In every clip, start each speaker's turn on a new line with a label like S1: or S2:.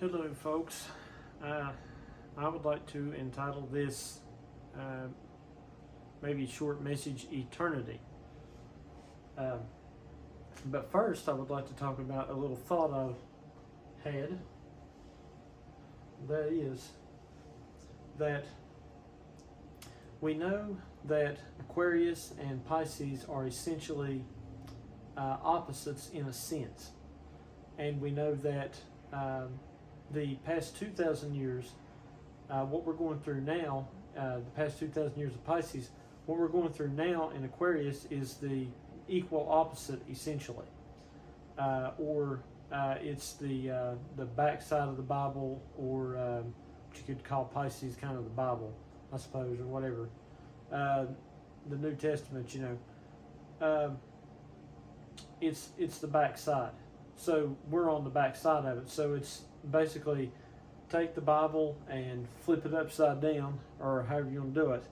S1: Hello, folks. I would like to entitle this maybe short message Eternity. But first, I would like to talk about a little thought I've had. That is that we know that Aquarius and Pisces are essentially opposites in a sense. And we know that the past 2,000 years, what we're going through now, the past 2,000 years of Pisces, what we're going through now in Aquarius is the equal opposite, essentially. It's the backside of the Bible, or what you could call Pisces kind of the Bible, I suppose, or whatever. The New Testament, it's the backside. So we're on the backside of it. So it's basically take the Bible and flip it upside down, or however you want to do it.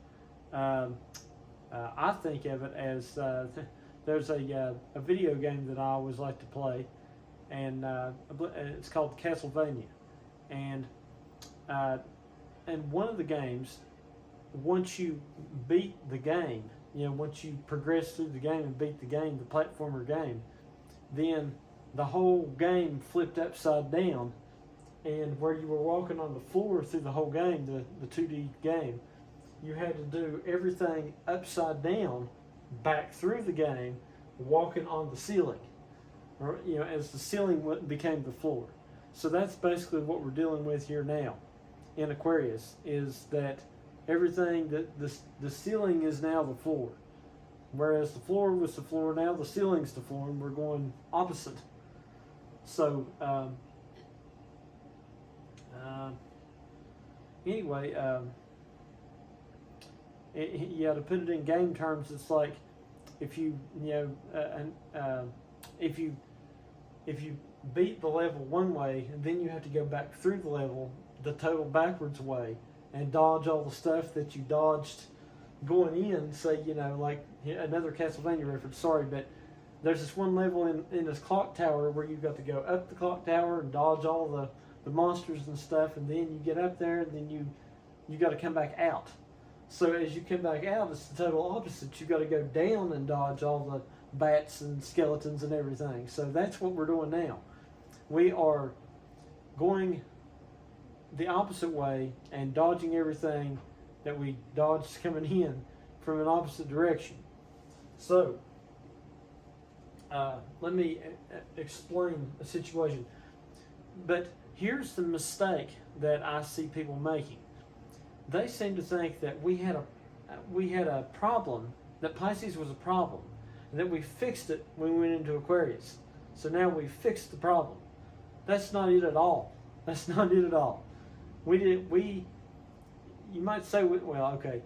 S1: I think of it as there's a video game that I always like to play, and it's called Castlevania. And one of the games, once you beat the game, once you progress through the game and beat the game, the platformer game, then the whole game flipped upside down, and where you were walking on the floor through the whole game, the 2D game, you had to do everything upside down back through the game, walking on the ceiling, or as the ceiling became the floor. So that's basically what we're dealing with here now in Aquarius, is that everything, that the ceiling is now the floor, whereas the floor was the floor, now the ceiling's the floor, and we're going opposite. So anyway, to put it in game terms, it's like if you if you beat the level one way, and then you have to go back through the level the total backwards way and dodge all the stuff that you dodged going in. Say, like another Castlevania reference. Sorry, but there's this one level in this clock tower where you've got to go up the clock tower and dodge all the monsters and stuff, and then you get up there, and then you got to come back out. So as you come back out, it's the total opposite. You've got to go down and dodge all the bats and skeletons and everything. So that's what we're doing now. We are going the opposite way and dodging everything that we dodged coming in from an opposite direction. So let me explain a situation. But here's the mistake that I see people making. They seem to think that we had a problem, that Pisces was a problem, and that we fixed it when we went into Aquarius. So now we fixed the problem. That's not it at all. That's not it at all. You might say, well, okay.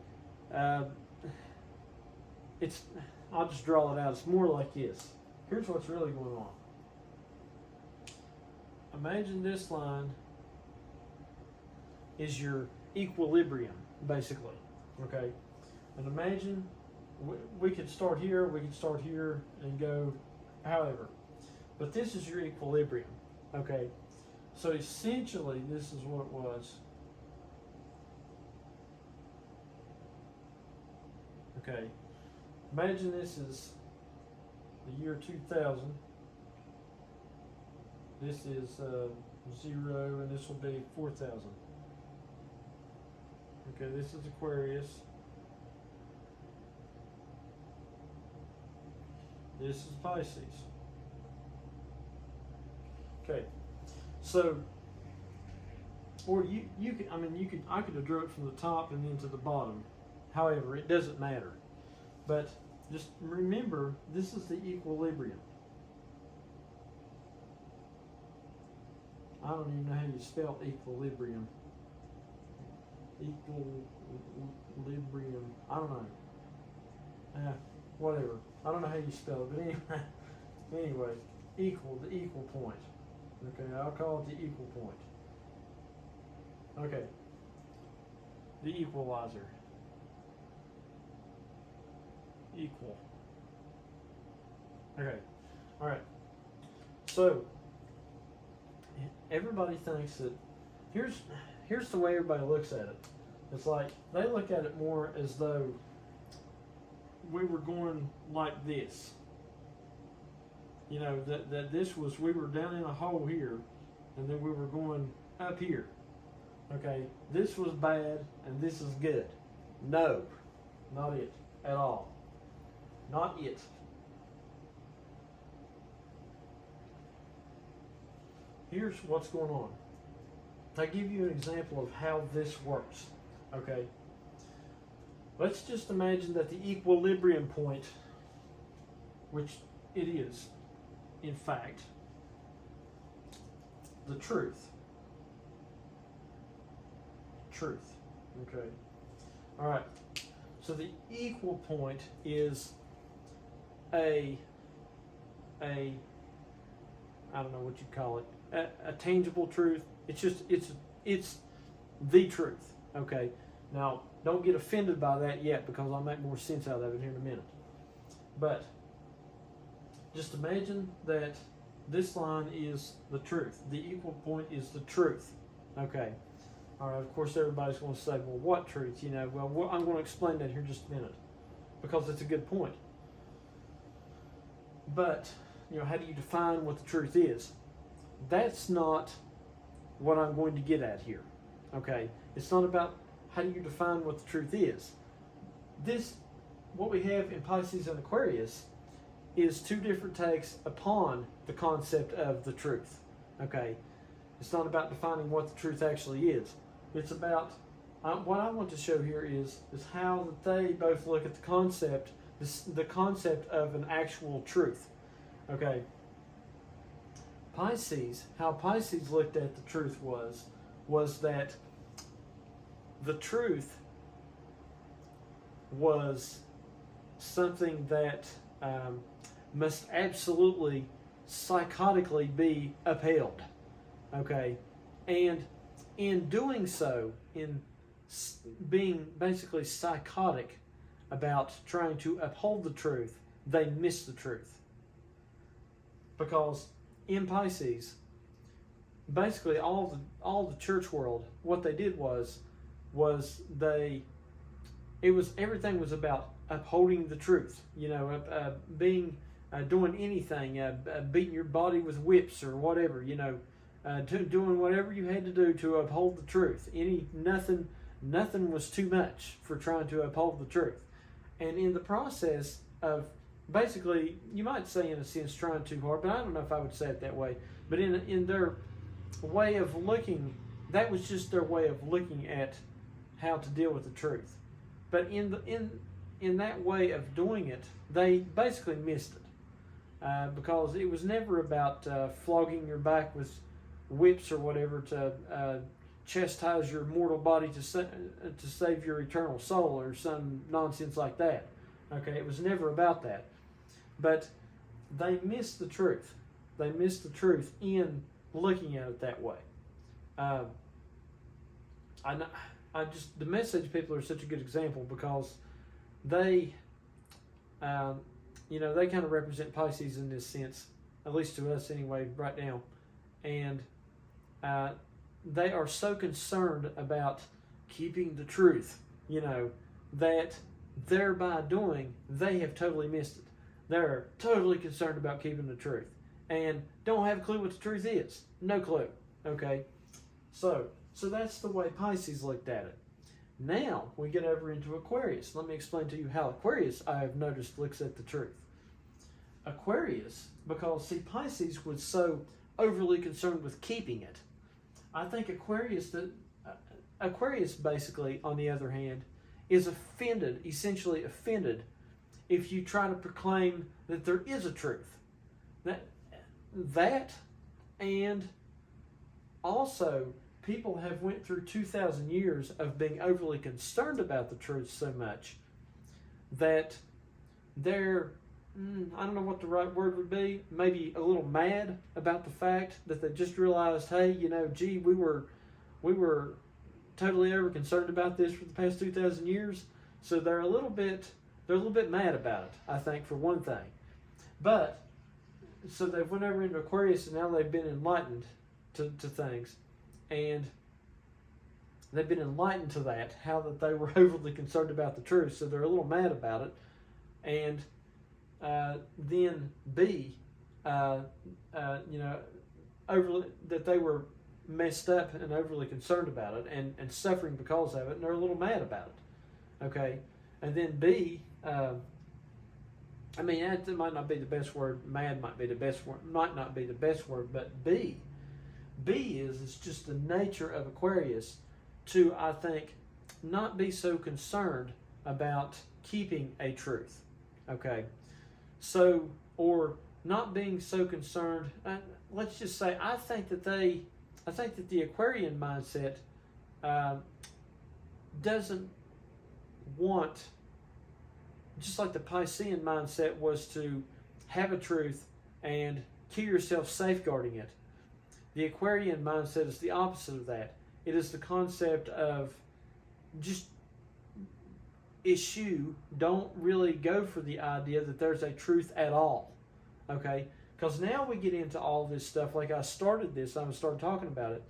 S1: I'll just draw it out. It's more like this. Here's what's really going on. Imagine this line is your equilibrium, basically. Okay? And imagine we could start here, and go however. But this is your equilibrium. Okay? So essentially, this is what it was. Okay? Imagine this is the year 2000. This is 0, and this will be 4000. Okay, this is Aquarius. This is Pisces. Okay, so, or I could have drew it from the top and then to the bottom. However, it doesn't matter. But just remember, this is the equilibrium. I don't even know how you spell equilibrium. Equilibrium. I don't know. Whatever. I don't know how you spell it, but anyway, the equal point. Okay, I'll call it the equal point. Okay. The equalizer. Equal. Okay. All right. So everybody thinks that here's the way everybody looks at it. It's like they look at it more as though we were going like this. You know, that this was, we were down in a hole here, and then we were going up here. Okay, this was bad and this is good. No, not it at all. Not it. Here's what's going on. I give you an example of how this works. Okay, let's just imagine that the equilibrium point, which it is, in fact, the truth. Okay. All right. So the equal point is a I don't know what you call it, a tangible truth. It's the truth. Okay. Now, don't get offended by that yet, because I'll make more sense out of it here in a minute. But just imagine that this line is the truth. The equal point is the truth. Okay. All right. Of course, everybody's going to say, well, what truth? You know, well, I'm going to explain that here in just a minute, because it's a good point. But, you know, how do you define what the truth is? That's not what I'm going to get at here. Okay. It's not about how do you define what the truth is. What we have in Pisces and Aquarius is two different takes upon the concept of the truth. Okay. It's not about defining what the truth actually is. It's about, what I want to show here is how they both look at the concept, the concept of an actual truth. Okay. How Pisces looked at the truth was that the truth was something that must absolutely psychotically be upheld. Okay. And in doing so, in being basically psychotic about trying to uphold the truth, they miss the truth. Because in Pisces, basically all the church world, what they did was everything was about upholding the truth. You know, doing anything, beating your body with whips or whatever. You know, doing whatever you had to do to uphold the truth. Nothing was too much for trying to uphold the truth. And in the process of basically, you might say in a sense trying too hard, but I don't know if I would say it that way. But in their way of looking, that was just their way of looking at how to deal with the truth. But in that way of doing it, they basically missed it, because it was never about flogging your back with whips or whatever to chastise your mortal body to save your eternal soul or some nonsense like that. Okay, it was never about that. But they missed the truth. They missed the truth in looking at it that way. The message people are such a good example, because they, they kind of represent Pisces in this sense, at least to us anyway, right now. And they are so concerned about keeping the truth, that thereby doing, they have totally missed it. They're totally concerned about keeping the truth and don't have a clue what the truth is. No clue. Okay? So that's the way Pisces looked at it. Now we get over into Aquarius. Let me explain to you how Aquarius, I have noticed, looks at the truth. Aquarius, because see, Pisces was so overly concerned with keeping it. I think Aquarius basically, on the other hand, is essentially offended if you try to proclaim that there is a truth. That and also people have went through 2,000 years of being overly concerned about the truth so much that they're, I don't know what the right word would be, maybe a little mad about the fact that they just realized, hey, we were totally over concerned about this for the past 2,000 years. So they're a little bit mad about it, I think, for one thing. But so they went over into Aquarius and now they've been enlightened, to things, and they've been enlightened to that, how that they were overly concerned about the truth, so they're a little mad about it. And then B, overly, that they were messed up and overly concerned about it and suffering because of it, and they're a little mad about it. Okay, and then B, that might not be the best word. Mad might be the best word. Might not be the best word, but B is just the nature of Aquarius to, I think, not be so concerned about keeping a truth. Okay, so, or not being so concerned. Let's just say, I think that the Aquarian mindset doesn't want, just like the Piscean mindset was to have a truth and kill yourself safeguarding it. The Aquarian mindset is the opposite of that. It is the concept of just eschew, don't really go for the idea that there's a truth at all. Okay? Because now we get into all this stuff, like I started talking about it,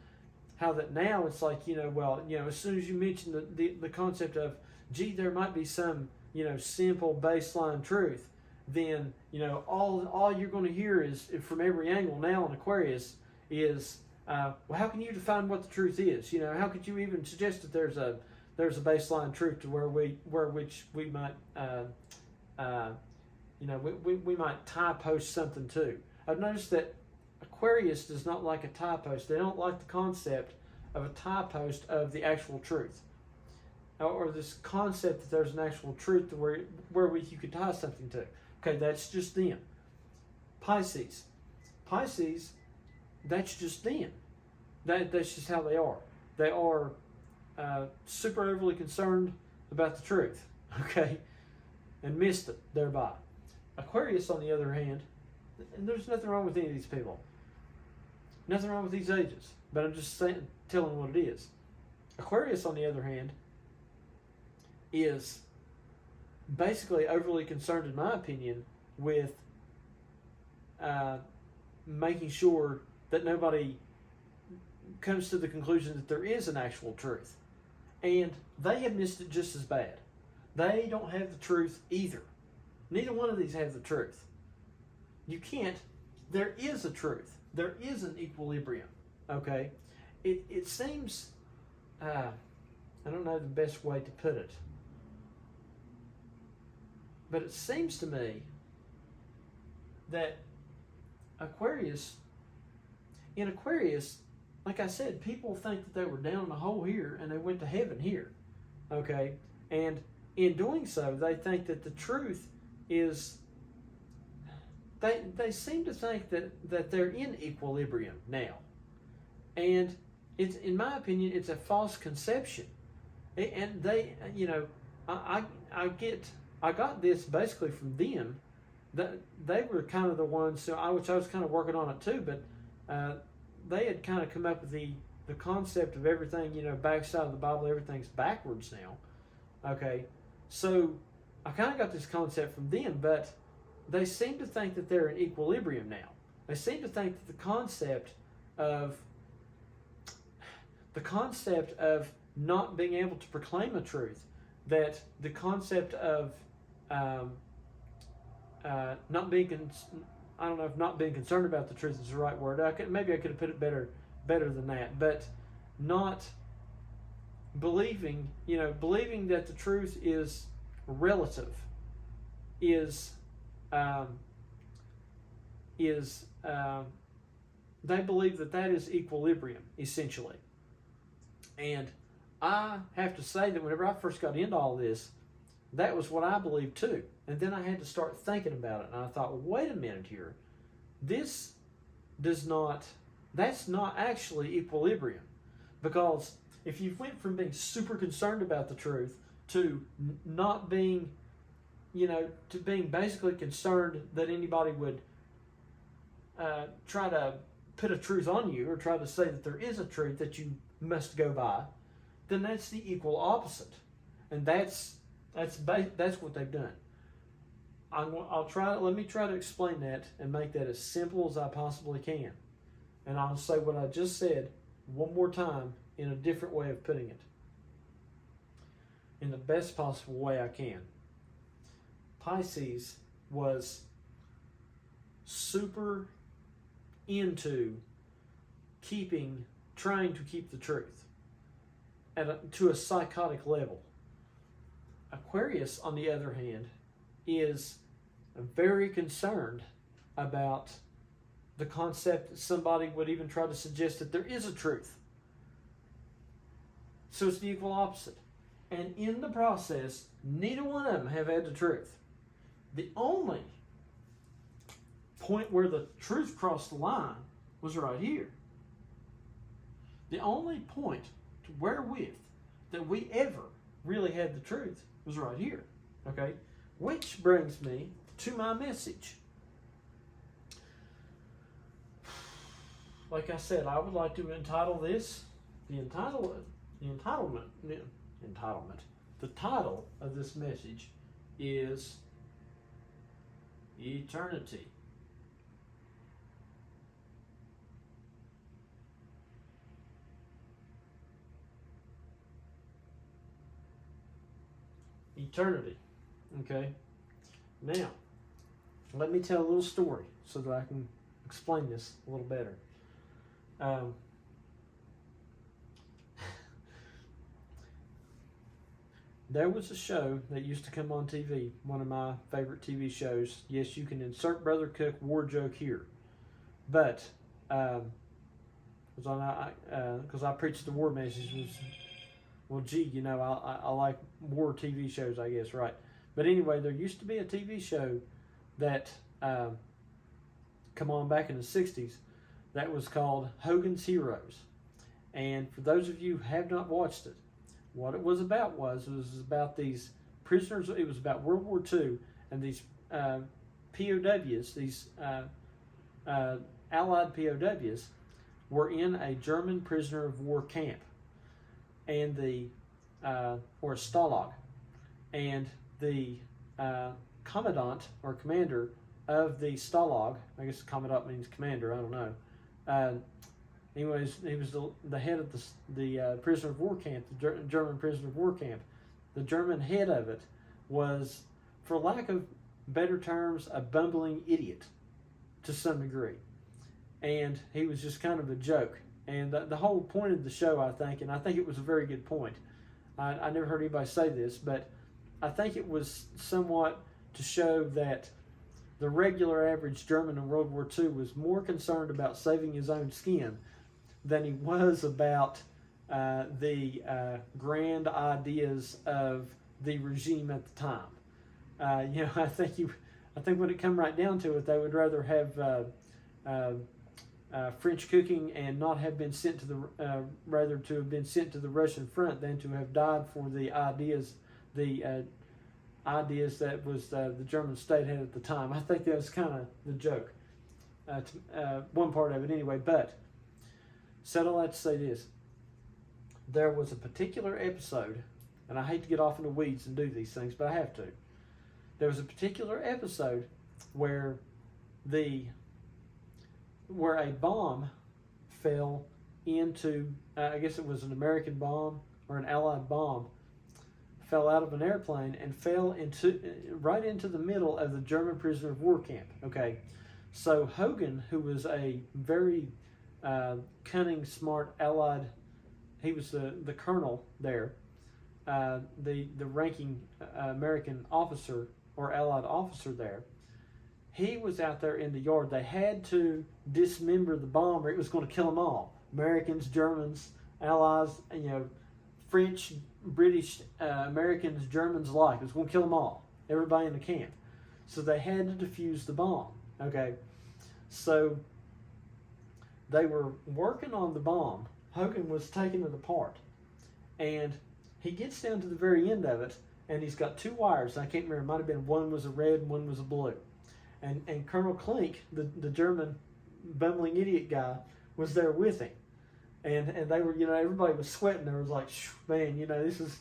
S1: how that now it's like, as soon as you mention the concept of, gee, there might be some, simple baseline truth, then, all you're going to hear is, from every angle now in Aquarius, is, well, how can you define what the truth is? How could you even suggest that there's a baseline truth to which we might, we might tie post something to. I've noticed that Aquarius does not like a tie post. They don't like the concept of a tie post of the actual truth, or this concept that there's an actual truth to where you could tie something to. Okay, that's just them. Pisces, that's just them. That's just how they are. They are super overly concerned about the truth, okay, and missed it thereby. Aquarius, on the other hand, and there's nothing wrong with any of these people. Nothing wrong with these ages, but I'm just telling what it is. Aquarius, on the other hand, is basically overly concerned, in my opinion, with making sure that nobody comes to the conclusion that there is an actual truth. And they have missed it just as bad. They don't have the truth either. Neither one of these have the truth. You can't. There is a truth. There is an equilibrium. Okay? It seems, I don't know the best way to put it, but it seems to me that in Aquarius, like I said, people think that they were down in the hole here and they went to heaven here. Okay? And in doing so, they think that the truth is, they seem to think that they're in equilibrium now. And it's, in my opinion, it's a false conception. And they, I got this basically from them. They were kind of the ones, which I was kind of working on it too, but they had kind of come up with the concept of everything, backside of the Bible, everything's backwards now. Okay, so I kind of got this concept from them, but they seem to think that they're in equilibrium now. They seem to think that the concept of not being able to proclaim a truth, that the concept of not being, I don't know if not being concerned about the truth is the right word. Maybe I could have put it better than that. But not believing that the truth is relative, they believe that is equilibrium, essentially. And I have to say that whenever I first got into all this, that was what I believed too. And then I had to start thinking about it, and I thought, well, wait a minute here. That's not actually equilibrium. Because if you went from being super concerned about the truth to not being, to being basically concerned that anybody would try to put a truth on you or try to say that there is a truth that you must go by, then that's the equal opposite. And that's what they've done. Let me try to explain that and make that as simple as I possibly can. And I'll say what I just said one more time in a different way of putting it, in the best possible way I can. Pisces was super into trying to keep the truth to a psychotic level. Aquarius, on the other hand, is very concerned about the concept that somebody would even try to suggest that there is a truth. So it's the equal opposite. And in the process, neither one of them have had the truth. The only point where the truth crossed the line was right here. The only point to wherewith that we ever really had the truth was right here. Okay? Which brings me to my message. Like I said, I would like to entitle this the entitlement. The title of this message is Eternity. Eternity. Okay? Now, let me tell a little story so that I can explain this a little better. There was a show that used to come on TV, one of my favorite TV shows. Yes, you can insert Brother Cook war joke here. But, because I preach the war messages, well, gee, you know, I like war TV shows, I guess, right? But anyway, there used to be a TV show that come on back in the 60s that was called Hogan's Heroes. And for those of you who have not watched it, what it was about was about these prisoners. It was about World War II and these POWs, these Allied POWs, were in a German prisoner of war camp, and or a Stalag, and the commandant or commander of the Stalag, I guess commandant means commander, I don't know. Anyways, he was the head of the prisoner of war camp, the German prisoner of war camp. The German head of it was, for lack of better terms, a bumbling idiot to some degree. And he was just kind of a joke. And the whole point of the show, I think, and I think it was a very good point. I never heard anybody say this, but I think it was somewhat to show that the regular average German in World War II was more concerned about saving his own skin than he was about the grand ideas of the regime at the time. You know, I think when it come right down to it, they would rather have French cooking and not have been sent to rather to have been sent to the Russian front than to have died for the ideas that was the German state had at the time. I think that was kind of the joke, one part of it anyway. But said all that to say this: there was a particular episode, and I hate to get off in the weeds and do these things, but I have to. There was a particular episode where a bomb fell into, I guess it was an American bomb or an Allied bomb, fell out of an airplane and fell right into the middle of the German prisoner of war camp. Okay, so Hogan, who was a very cunning, smart Allied, he was the colonel there, the ranking American officer or Allied officer there. He was out there in the yard. They had to dismember the bomb or it was going to kill them all. Americans, Germans, Allies, you know, French, British, Americans, Germans alike. It was going to kill them all. Everybody in the camp. So they had to defuse the bomb. Okay. So they were working on the bomb. Hogan was taking it apart. And he gets down to the very end of it, and he's got two wires. I can't remember. It might have been one was a red and one was a blue. And Colonel Klink, the German bumbling idiot guy, was there with him. And they were, you know, everybody was sweating. They was like, man, you know, this is,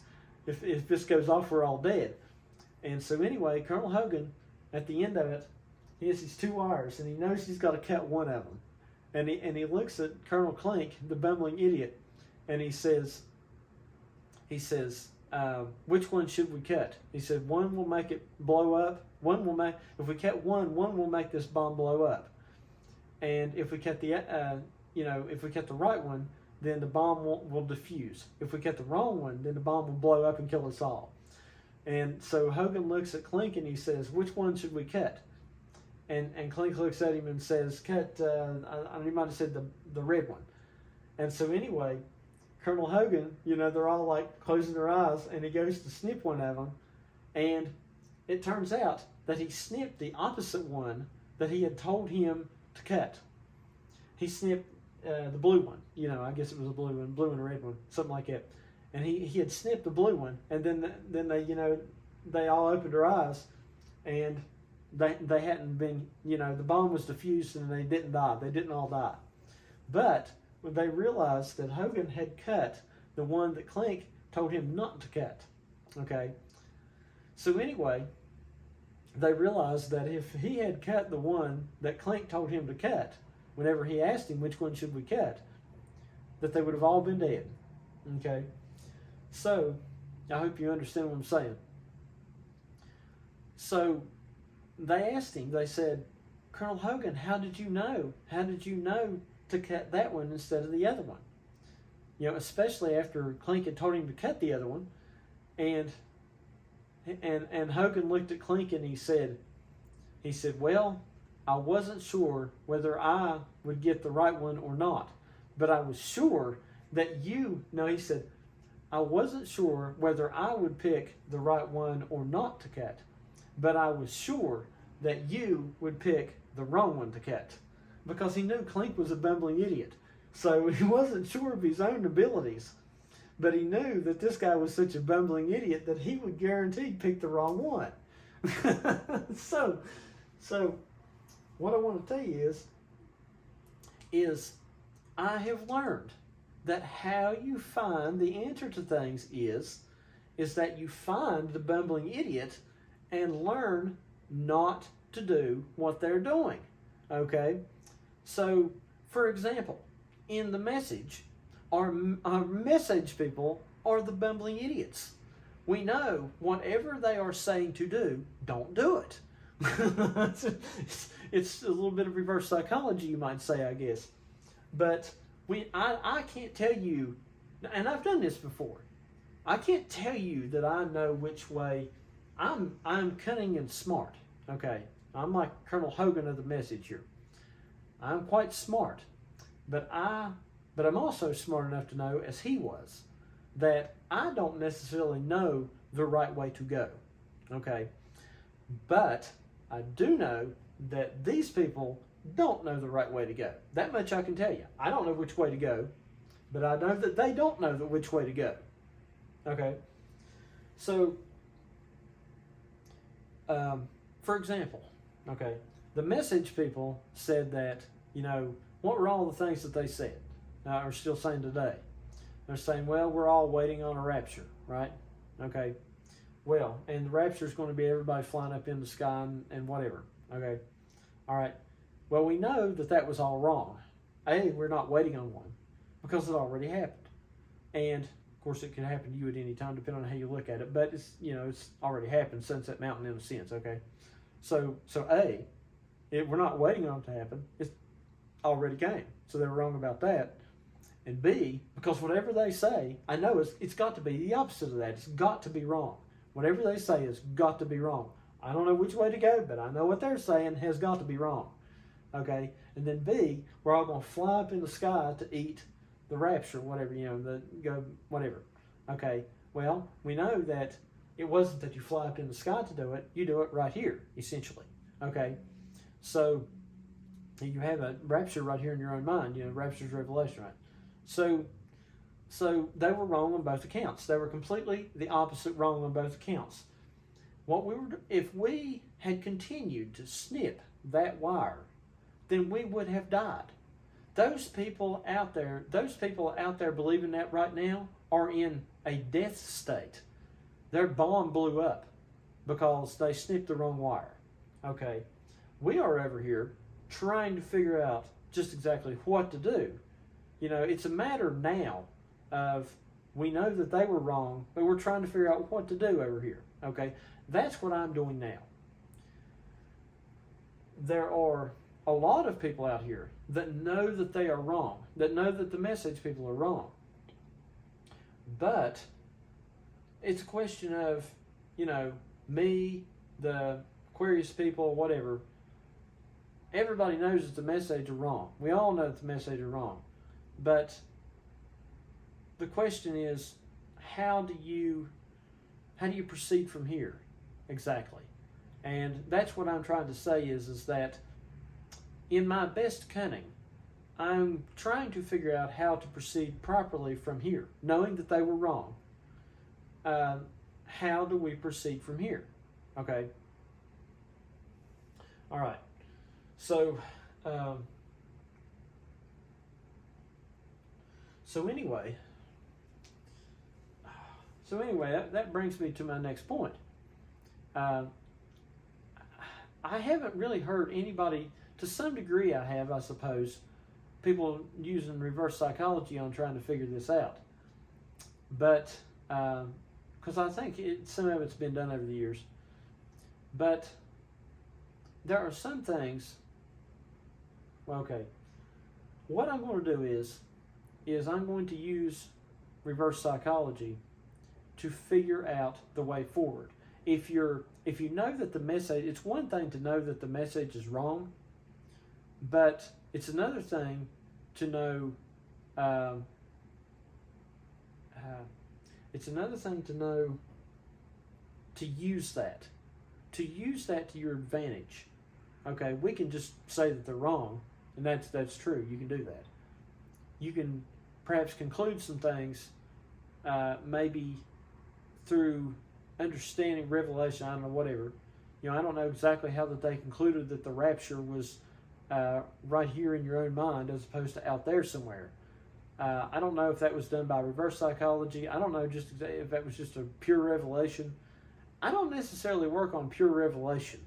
S1: if this goes off, we're all dead. And so anyway, Colonel Hogan, at the end of it, he has these two wires, and he knows he's got to cut one of them. And he looks at Colonel Clink, the bumbling idiot, and he says, which one should we cut? He said, one will make it blow up. If we cut one will make this bomb blow up. And if we cut if we cut the right one, then the bomb will diffuse. If we cut the wrong one, then the bomb will blow up and kill us all. And so Hogan looks at Clink and he says, which one should we cut? And Clink looks at him and says, cut, he might have said the red one. And so anyway, Colonel Hogan, they're all like closing their eyes, and he goes to snip one of them, and it turns out that he snipped the opposite one that he had told him to cut. He snipped the blue one, I guess it was a blue one, blue and a red one, something like that. And he had snipped the blue one, and then they all opened their eyes, and they hadn't been, the bomb was diffused and they didn't die. They didn't all die. But when they realized that Hogan had cut the one that Clink told him not to cut, okay? So anyway, they realized that if he had cut the one that Clink told him to cut, whenever he asked him which one should we cut, that they would have all been dead, okay? So, I hope you understand what I'm saying. So, they asked him, they said, Colonel Hogan, how did you know? How did you know to cut that one instead of the other one? Especially after Clink had told him to cut the other one. And Hogan looked at Clink and he said, well, I wasn't sure whether I would get the right one or not. But I was sure that he said, I wasn't sure whether I would pick the right one or not to cut. But I was sure that you would pick the wrong one to cut. Because he knew Clink was a bumbling idiot. So he wasn't sure of his own abilities. But he knew that this guy was such a bumbling idiot that he would guaranteed pick the wrong one. So what I want to tell you is I have learned that how you find the answer to things is that you find the bumbling idiot and learn not to do what they're doing. Okay? So, for example, in the message, our message people are the bumbling idiots. We know whatever they are saying to do, don't do it. It's a little bit of reverse psychology, you might say, I guess. But I can't tell you, and I've done this before, I can't tell you that I know which way. I'm cunning and smart, okay? I'm like Colonel Hogan of the message here. I'm quite smart, but I'm also smart enough to know, as he was, that I don't necessarily know the right way to go, okay? But I do know that these people don't know the right way to go. That much I can tell you. I don't know which way to go, but I know that they don't know which way to go, okay? So, for example, okay, the message people said that, what were all the things that they said? Are still saying today? They're saying, well, we're all waiting on a rapture, right? Okay, well, and the rapture is going to be everybody flying up in the sky and whatever, okay? All right, well, we know that was all wrong. We're not waiting on one because it already happened. And, of course, it can happen to you at any time, depending on how you look at it, but it's, it's already happened, Sunset Mountain in a sense, okay? So we're not waiting on it to happen. It's already came. So they were wrong about that. And B, because whatever they say, I know it's got to be the opposite of that. It's got to be wrong. Whatever they say has got to be wrong. I don't know which way to go, but I know what they're saying has got to be wrong. Okay? And then B, we're all going to fly up in the sky to eat the rapture, whatever, whatever. Okay? Well, we know that it wasn't that you fly up in the sky to do it. You do it right here, essentially. Okay? So, you have a rapture right here in your own mind. Rapture's revelation, right? So they were wrong on both accounts. They were completely the opposite wrong on both accounts. If we had continued to snip that wire, then we would have died. Those people out there believing that right now are in a death state. Their bomb blew up because they snipped the wrong wire. Okay, we are over here trying to figure out just exactly what to do. It's a matter now of, we know that they were wrong, but we're trying to figure out what to do over here. Okay, that's what I'm doing now. There are a lot of people out here that know that they are wrong, that know that the message people are wrong. But it's a question of, me, the Aquarius people, whatever. Everybody knows that the message are wrong. We all know that the message are wrong. But the question is, how do you proceed from here exactly? And that's what I'm trying to say is that in my best cunning, I'm trying to figure out how to proceed properly from here, knowing that they were wrong. How do we proceed from here? Okay. All right. So anyway, that brings me to my next point. I haven't really heard anybody, to some degree I have, I suppose, people using reverse psychology on trying to figure this out. But, because I think some of it's been done over the years. But there are some things, okay, what I'm going to do is I'm going to use reverse psychology to figure out the way forward. If you know that the message, it's one thing to know that the message is wrong, but it's another thing to know. It's another thing to know to use that to your advantage. Okay, we can just say that they're wrong, and that's true. You can do that. You can perhaps conclude some things, maybe through understanding revelation. I don't know, whatever. I don't know exactly how that they concluded that the rapture was right here in your own mind as opposed to out there somewhere. I don't know if that was done by reverse psychology. I don't know just if that was just a pure revelation. I don't necessarily work on pure revelation.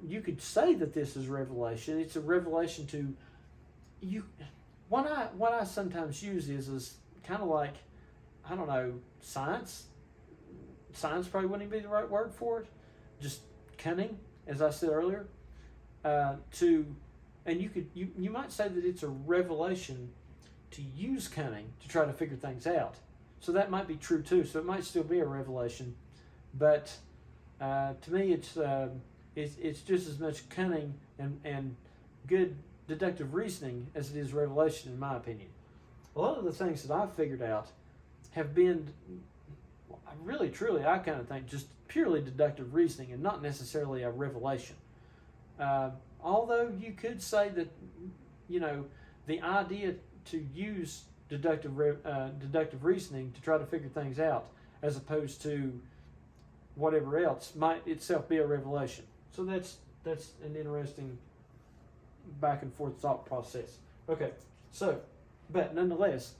S1: You could say that this is revelation. It's a revelation to you. What I sometimes use is kind of like, I don't know, science. Science probably wouldn't be the right word for it. Just cunning, as I said earlier. And you might say that it's a revelation to use cunning to try to figure things out. So that might be true too. So it might still be a revelation, but to me, it's just as much cunning and good deductive reasoning as it is revelation, in my opinion. A lot of the things that I've figured out have been really, truly, I kind of think, just purely deductive reasoning and not necessarily a revelation. Although you could say that, the idea to use deductive reasoning to try to figure things out as opposed to whatever else might itself be a revelation. So that's an interesting back and forth thought process. Okay, but nonetheless,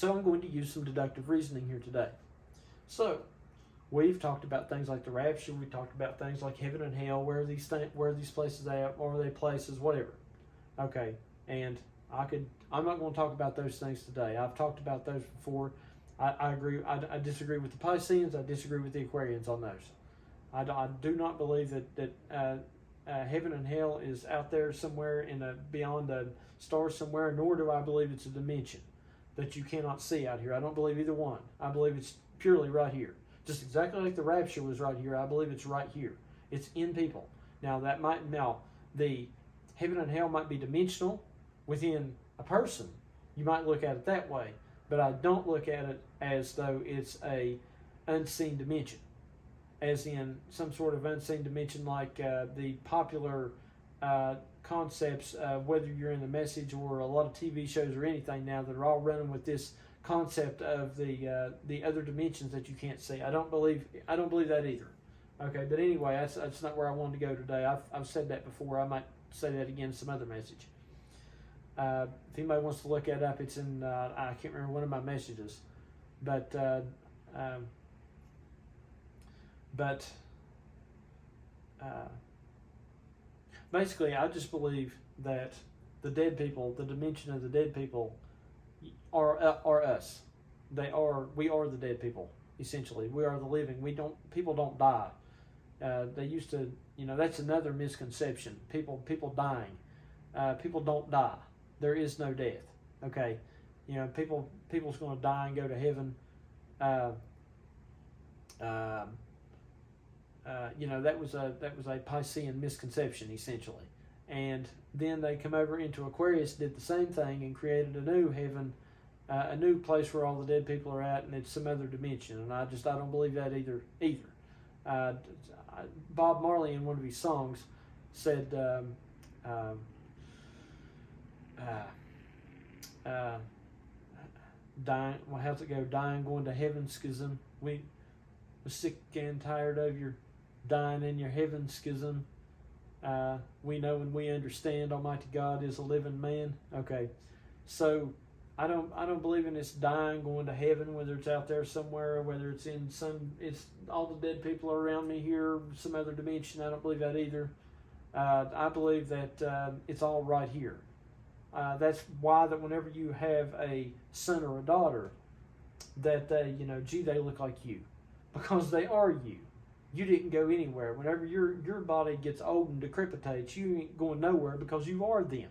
S1: I'm going to use some deductive reasoning here today. So we've talked about things like the rapture. We talked about things like heaven and hell. Where are these places at? Or are they places? Whatever. Okay, and I'm not going to talk about those things today. I've talked about those before. I agree. I disagree with the Pisceans. I disagree with the Aquarians on those. I do not believe that heaven and hell is out there somewhere beyond a star somewhere, nor do I believe it's a dimension that you cannot see out here. I don't believe either one. I believe it's purely right here. Just exactly like the rapture was right here, I believe it's right here. It's in people. Now the heaven and hell might be dimensional within a person. You might look at it that way, but I don't look at it as though it's a unseen dimension, as in some sort of unseen dimension like the popular concepts, whether you're in the Message or a lot of TV shows or anything now that are all running with this concept of the other dimensions that you can't see. I don't believe that either. Okay, but anyway, that's not where I wanted to go today. I've said that before. I might say that again in some other message. If anybody wants to look that up, it's in I can't remember one of my messages, but basically, I just believe that the dead people, the dimension of the dead people, are us. We are the dead people. Essentially, we are the living. People don't die. They used to, that's another misconception. People dying. People don't die. There is no death. Okay, people's going to die and go to heaven. That was a Piscean misconception essentially. And then they come over into Aquarius, did the same thing, and created a new heaven, a new place where all the dead people are at, and it's some other dimension. And I don't believe that either. Bob Marley in one of his songs said, dying. Well, how's it go? Dying, going to heaven, schism. We're sick and tired of your dying in your heaven, schism. We know and we understand Almighty God is a living man. Okay, so I don't believe in this dying, going to heaven, whether it's out there somewhere, or whether it's it's all the dead people are around me here, some other dimension. I don't believe that either. I believe that it's all right here. That's why that whenever you have a son or a daughter, that they look like you, because they are you. You didn't go anywhere. Whenever your body gets old and decrepitates, you ain't going nowhere because you are them.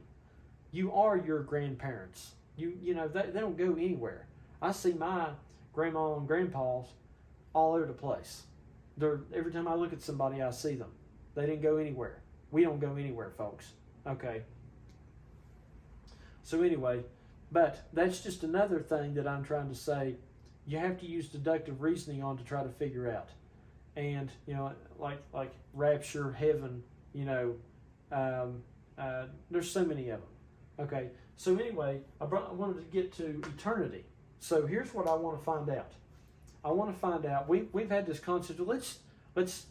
S1: You are your grandparents. They don't go anywhere. I see my grandma and grandpas all over the place. Every time I look at somebody, I see them. They didn't go anywhere. We don't go anywhere, folks. Okay. So anyway, but that's just another thing that I'm trying to say. You have to use deductive reasoning on to try to figure out. And like rapture, heaven, there's so many of them. Okay, so anyway, I wanted to get to eternity. So here's what I want to find out. I want to find out. We've had this concept. Let's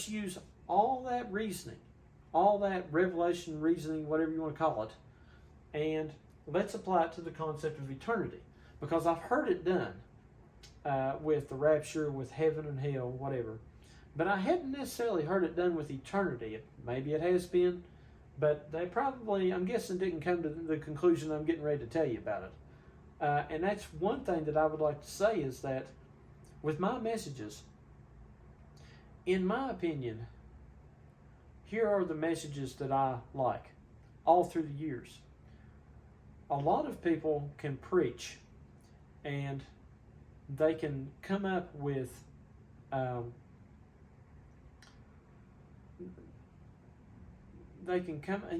S1: use all that reasoning, all that revelation reasoning, whatever you want to call it, and let's apply it to the concept of eternity, because I've heard it done. With the rapture, with heaven and hell, whatever. But I hadn't necessarily heard it done with eternity. Maybe it has been, but they probably, I'm guessing, didn't come to the conclusion I'm getting ready to tell you about it. And that's one thing that I would like to say is that with my messages, in my opinion, here are the messages that I like all through the years. A lot of people can preach and they can come up with and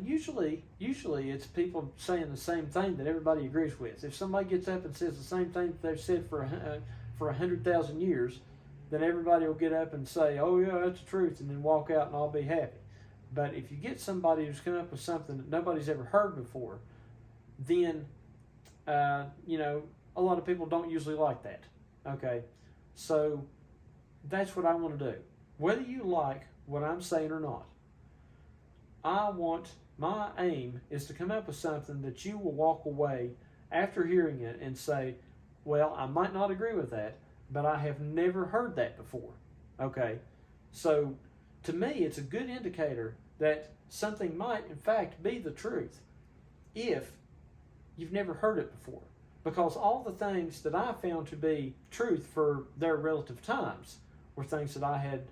S1: usually it's people saying the same thing that everybody agrees with. If somebody gets up and says the same thing that they've said for 100,000 years, then everybody will get up and say, "Oh yeah, that's the truth," and then walk out and I'll be happy. But if you get somebody who's come up with something that nobody's ever heard before, then a lot of people don't usually like that. Okay, so that's what I want to do. Whether you like what I'm saying or not, my aim is to come up with something that you will walk away after hearing it and say, well, I might not agree with that, but I have never heard that before. Okay, so to me, it's a good indicator that something might, in fact, be the truth if you've never heard it before. Because all the things that I found to be truth for their relative times were things that I had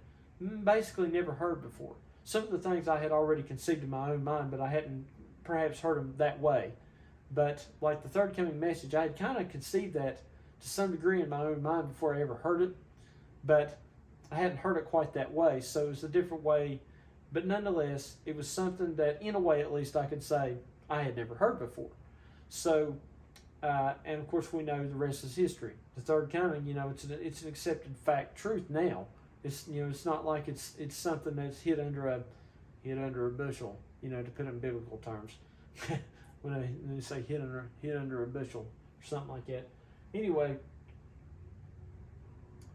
S1: basically never heard before. Some of the things I had already conceived in my own mind, but I hadn't perhaps heard them that way. But like the third coming message, I had kind of conceived that to some degree in my own mind before I ever heard it, but I hadn't heard it quite that way, so it was a different way. But nonetheless, it was something that, in a way at least, I could say I had never heard before. So, and of course, we know the rest is history. The third coming, it's an accepted fact, truth now. It's it's not like it's something that's hid under a bushel, to put it in biblical terms. when they say hid under a bushel or something like that. Anyway,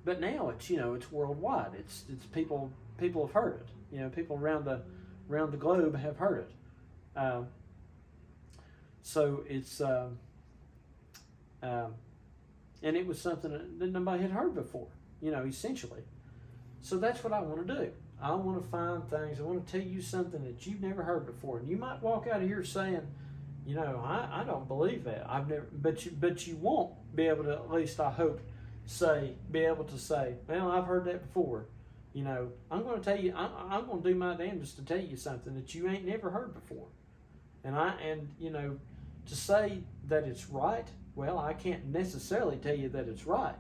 S1: but now it's worldwide. It's people have heard it. People around the globe have heard it. So it's and it was something that nobody had heard before. Essentially. So that's what I want to do. I want to find things. I want to tell you something that you've never heard before. And you might walk out of here saying, you know, I don't believe that. I've never, but you won't be able to, at least I hope, be able to say, well, I've heard that before. You know, I'm going to tell you, I'm going to do my damnedest to tell you something that you ain't never heard before. And you know, to say that it's right, well, I can't necessarily tell you that it's right.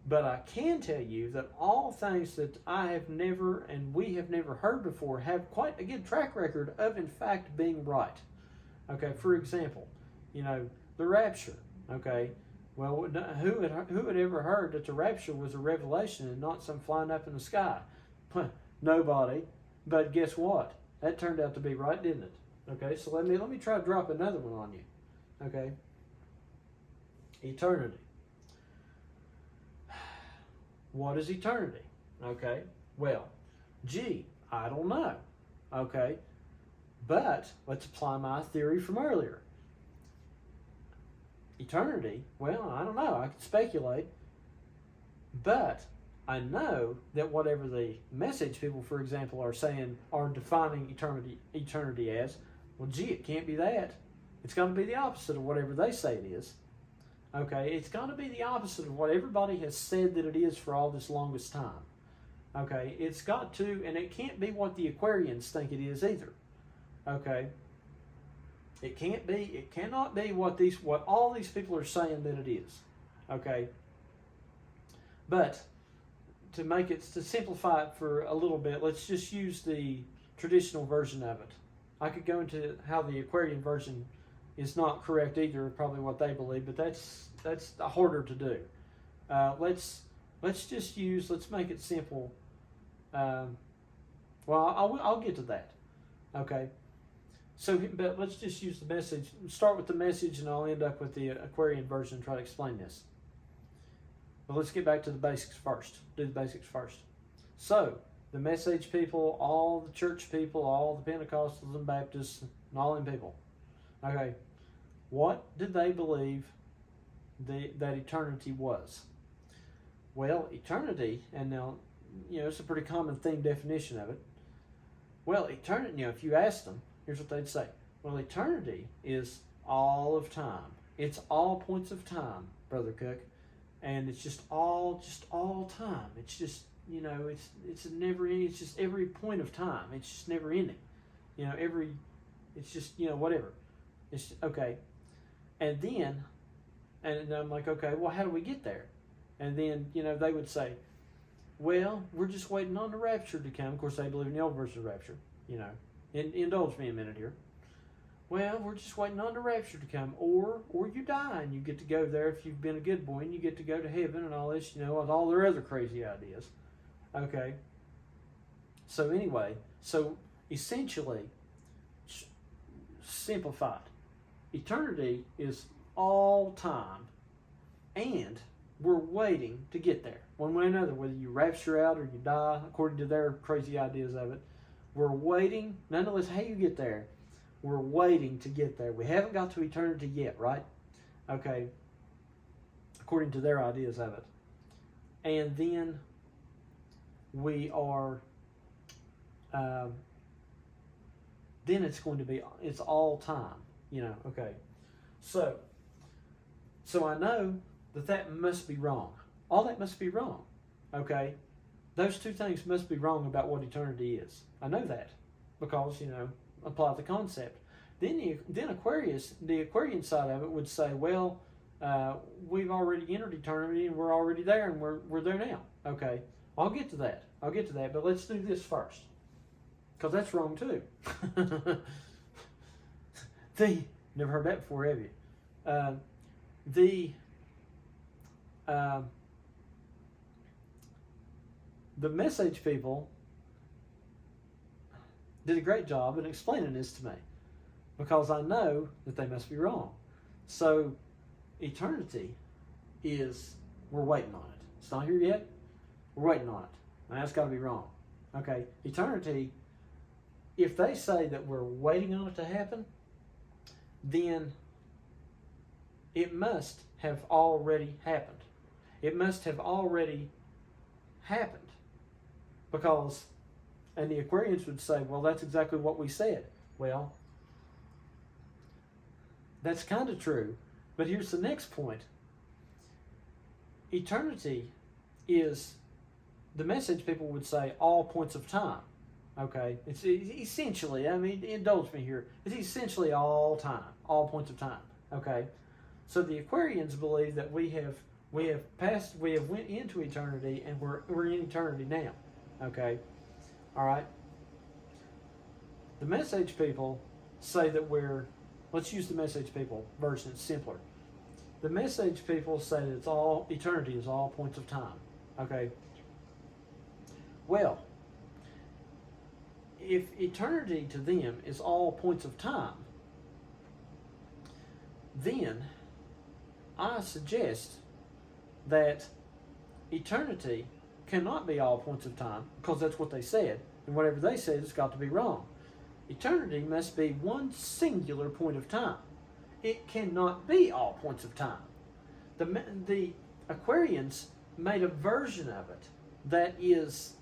S1: But I can tell you that all things that I have never and we have never heard before have quite a good track record of, in fact, being right. Okay, for example, you know, the rapture. Okay, well, who had ever heard that the rapture was a revelation and not some flying up in the sky? Nobody. But guess what? That turned out to be right, didn't it? Okay, so let me try to drop another one on you. Okay, eternity. What is eternity? Okay, well, I don't know. Okay, but let's apply my theory from earlier. Eternity, well, I don't know. I could speculate. But I know that whatever the message people, for example, are saying, are defining eternity as, well, it can't be that. It's going to be the opposite of whatever they say it is. Okay, it's going to be the opposite of what everybody has said that it is for all this longest time. Okay, it's got to, and it can't be what the Aquarians think it is either. Okay, it cannot be what all these people are saying that it is. Okay, but to simplify it for a little bit, let's just use the traditional version of it. I could go into how the Aquarian version is not correct either, probably what they believe, but that's harder to do. Let's make it simple. Well, I'll get to that. Okay. So, but let's just use the message. Start with the message, and I'll end up with the Aquarian version and try to explain this. But let's get back to the basics first. Do the basics first. So, the message people, all the church people, all the Pentecostals and Baptists, and all them people. Okay, what did they believe that eternity was? Well, eternity, and now, you know, it's a pretty common theme definition of it. Well, eternity, you know, if you ask them, here's what they'd say. Well, eternity is all of time. It's all points of time, Brother Cook. And it's just all time. It's just, you know, it's never ending. It's just every point of time. It's just never ending. You know, it's just, you know, whatever. It's okay. And then, and I'm like, okay, well, how do we get there? And then, you know, they would say, well, we're just waiting on the rapture to come. Of course, they believe in the old version of rapture, you know. Indulge me a minute here. Well, we're just waiting on the rapture to come. Or you die and you get to go there if you've been a good boy and you get to go to heaven and all this, you know, with all their other crazy ideas. Okay. So anyway, essentially, simplified. Eternity is all time, and we're waiting to get there. One way or another, whether you rapture out or you die, according to their crazy ideas of it, we're waiting, nonetheless, how you get there. We're waiting to get there. We haven't got to eternity yet, right? Okay, according to their ideas of it. And then we are, then it's all time, you know, okay. So I know that must be wrong. All that must be wrong, okay? Those two things must be wrong about what eternity is. I know that because, you know, apply the concept. Then Aquarius, the Aquarian side of it would say, well, we've already entered eternity and we're already there and we're there now. Okay, I'll get to that. But let's do this first, because that's wrong too. Never heard that before, have you? The message people did a great job in explaining this to me, because I know that they must be wrong. So eternity is, we're waiting on it. It's not here yet. We're waiting on it. Now that's got to be wrong. Okay, eternity, if they say that we're waiting on it to happen, then it must have already happened. It must have already happened, because And the Aquarians would say, well, that's exactly what we said. Well, that's kind of true. But here's the next point. Eternity is, the message people would say, all points of time. Okay? It's essentially, I mean, indulge me here, it's essentially all time, all points of time. Okay? So the Aquarians believe that we have went into eternity, and we're in eternity now. Okay? All right? The message people say that let's use the message people version, it's simpler. The message people say that eternity is all points of time. Okay? Well, if eternity to them is all points of time, then I suggest that eternity cannot be all points of time, because that's what they said, and whatever they said has got to be wrong. Eternity must be one singular point of time. It cannot be all points of time. The Aquarians made a version of it that is,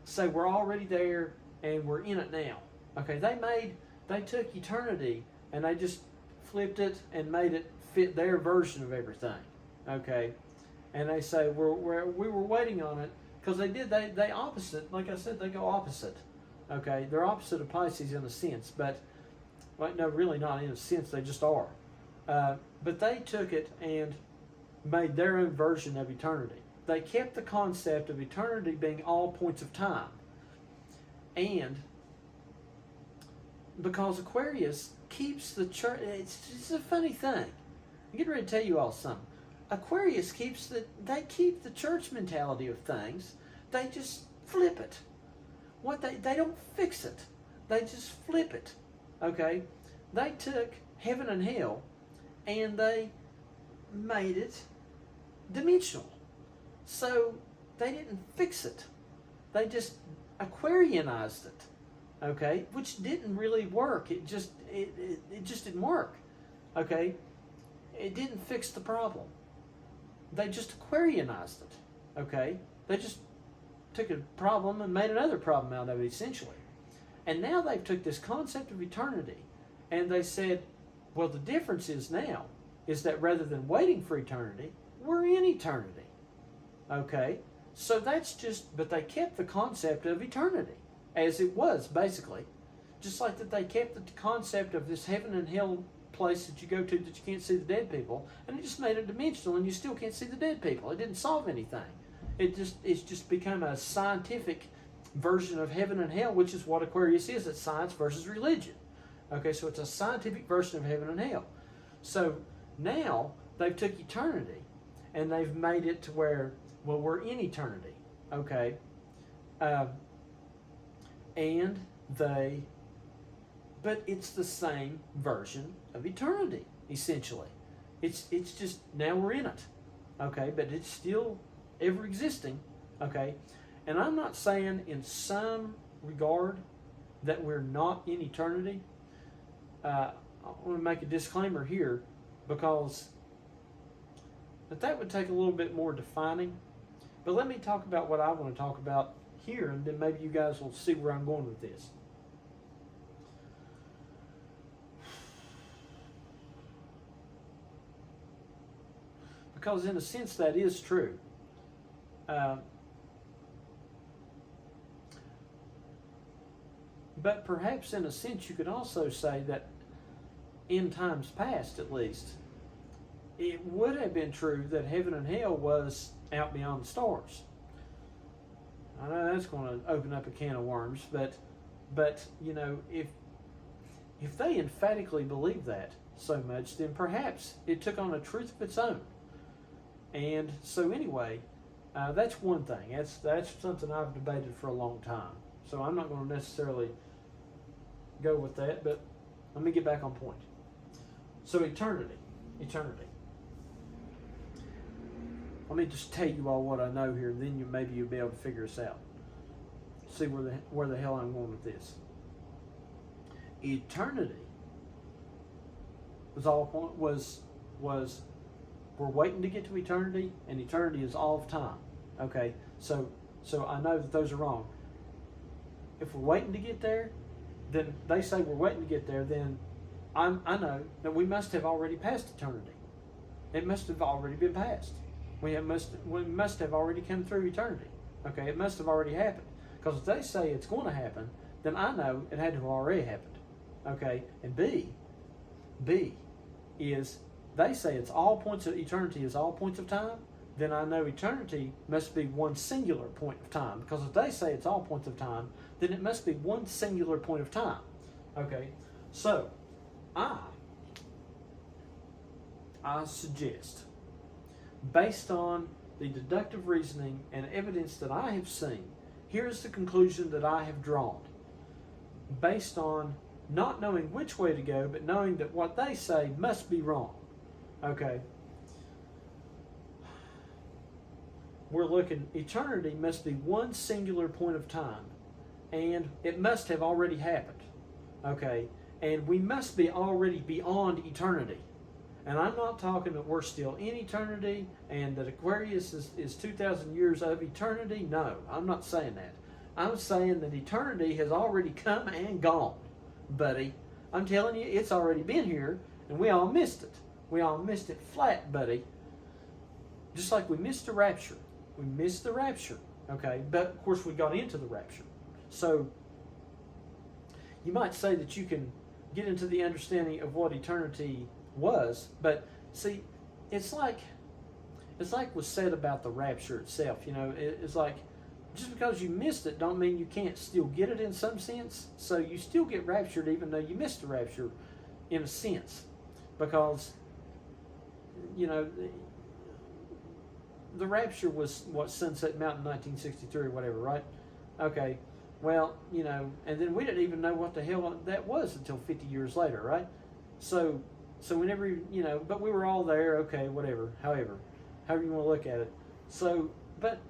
S1: say, we're already there and we're in it now. Okay, they took eternity and they just flipped it and made it fit their version of everything. Okay, and they say we were waiting on it, because they opposite, like I said, they go opposite. Okay, they're opposite of Pisces in a sense, but no, really not in a sense, they just are. But they took it and made their own version of eternity. They kept the concept of eternity being all points of time. And because Aquarius keeps the church, it's a funny thing. I'm getting ready to tell you all something. Aquarius they keep the church mentality of things. They just flip it. They don't fix it. They just flip it. Okay? They took heaven and hell and they made it dimensional. So they didn't fix it. They just Aquarianized it. Okay? Which didn't really work. It just didn't work. Okay? It didn't fix the problem. They just Aquarianized it. Okay? They just took a problem and made another problem out of it, essentially. And now they've took this concept of eternity and they said, well, the difference is now is that rather than waiting for eternity, we're in eternity. Okay? So that's but they kept the concept of eternity as it was, basically. Just like that they kept the concept of this heaven and hell place that you go to that you can't see the dead people, and it just made it dimensional and you still can't see the dead people. It didn't solve anything. It's just become a scientific version of heaven and hell, which is what Aquarius is. It's science versus religion. Okay, so it's a scientific version of heaven and hell. So now they've took eternity and they've made it to where, well, we're in eternity. Okay, but it's the same version of eternity, essentially. It's just now we're in it. Okay, but it's still ever existing. Okay, and I'm not saying in some regard that we're not in eternity. I want to make a disclaimer here, because that would take a little bit more defining. But let me talk about what I want to talk about here, and then maybe you guys will see where I'm going with this. Because in a sense that is true. But perhaps in a sense you could also say that in times past, at least, it would have been true that heaven and hell was out beyond the stars. I know that's going to open up a can of worms, but you know, if they emphatically believe that so much, then perhaps it took on a truth of its own. And so anyway, that's one thing. That's something I've debated for a long time. So I'm not going to necessarily go with that, but let me get back on point. So eternity. Let me just tell you all what I know here, and then maybe you'll be able to figure this out. See where the hell I'm going with this. Eternity was we're waiting to get to eternity, and eternity is all of time. Okay, so I know that those are wrong. if we're waiting to get there, then they say we're waiting to get there, then I know that we must have already passed eternity. It must have already been passed. We must have already come through eternity. Okay, it must have already happened. Because if they say it's going to happen, then I know it had to have already happened. Okay, and B is they say it's all points of eternity is all points of time, then I know eternity must be one singular point of time. Because if they say it's all points of time, then it must be one singular point of time. Okay, so I suggest, based on the deductive reasoning and evidence that I have seen, here's the conclusion that I have drawn. Based on not knowing which way to go, but knowing that what they say must be wrong. Okay. We're looking, eternity must be one singular point of time, and it must have already happened. Okay. And we must be already beyond eternity. And I'm not talking that we're still in eternity and that Aquarius is 2,000 years of eternity. No, I'm not saying that. I'm saying that eternity has already come and gone, buddy. I'm telling you, it's already been here, and we all missed it. We all missed it flat, buddy. Just like we missed the rapture. We missed the rapture, okay? But, of course, we got into the rapture. So, you might say that you can get into the understanding of what eternity was, but see, it's like was said about the rapture itself. You know, it's like just because you missed it don't mean you can't still get it in some sense. So you still get raptured even though you missed the rapture in a sense, because you know the rapture was what, Sunset Mountain 1963 or whatever, right? Okay, well, you know, and then we didn't even know what the hell that was until 50 years later, right? So whenever, you know, but we were all there, okay, whatever, however you want to look at it. So, but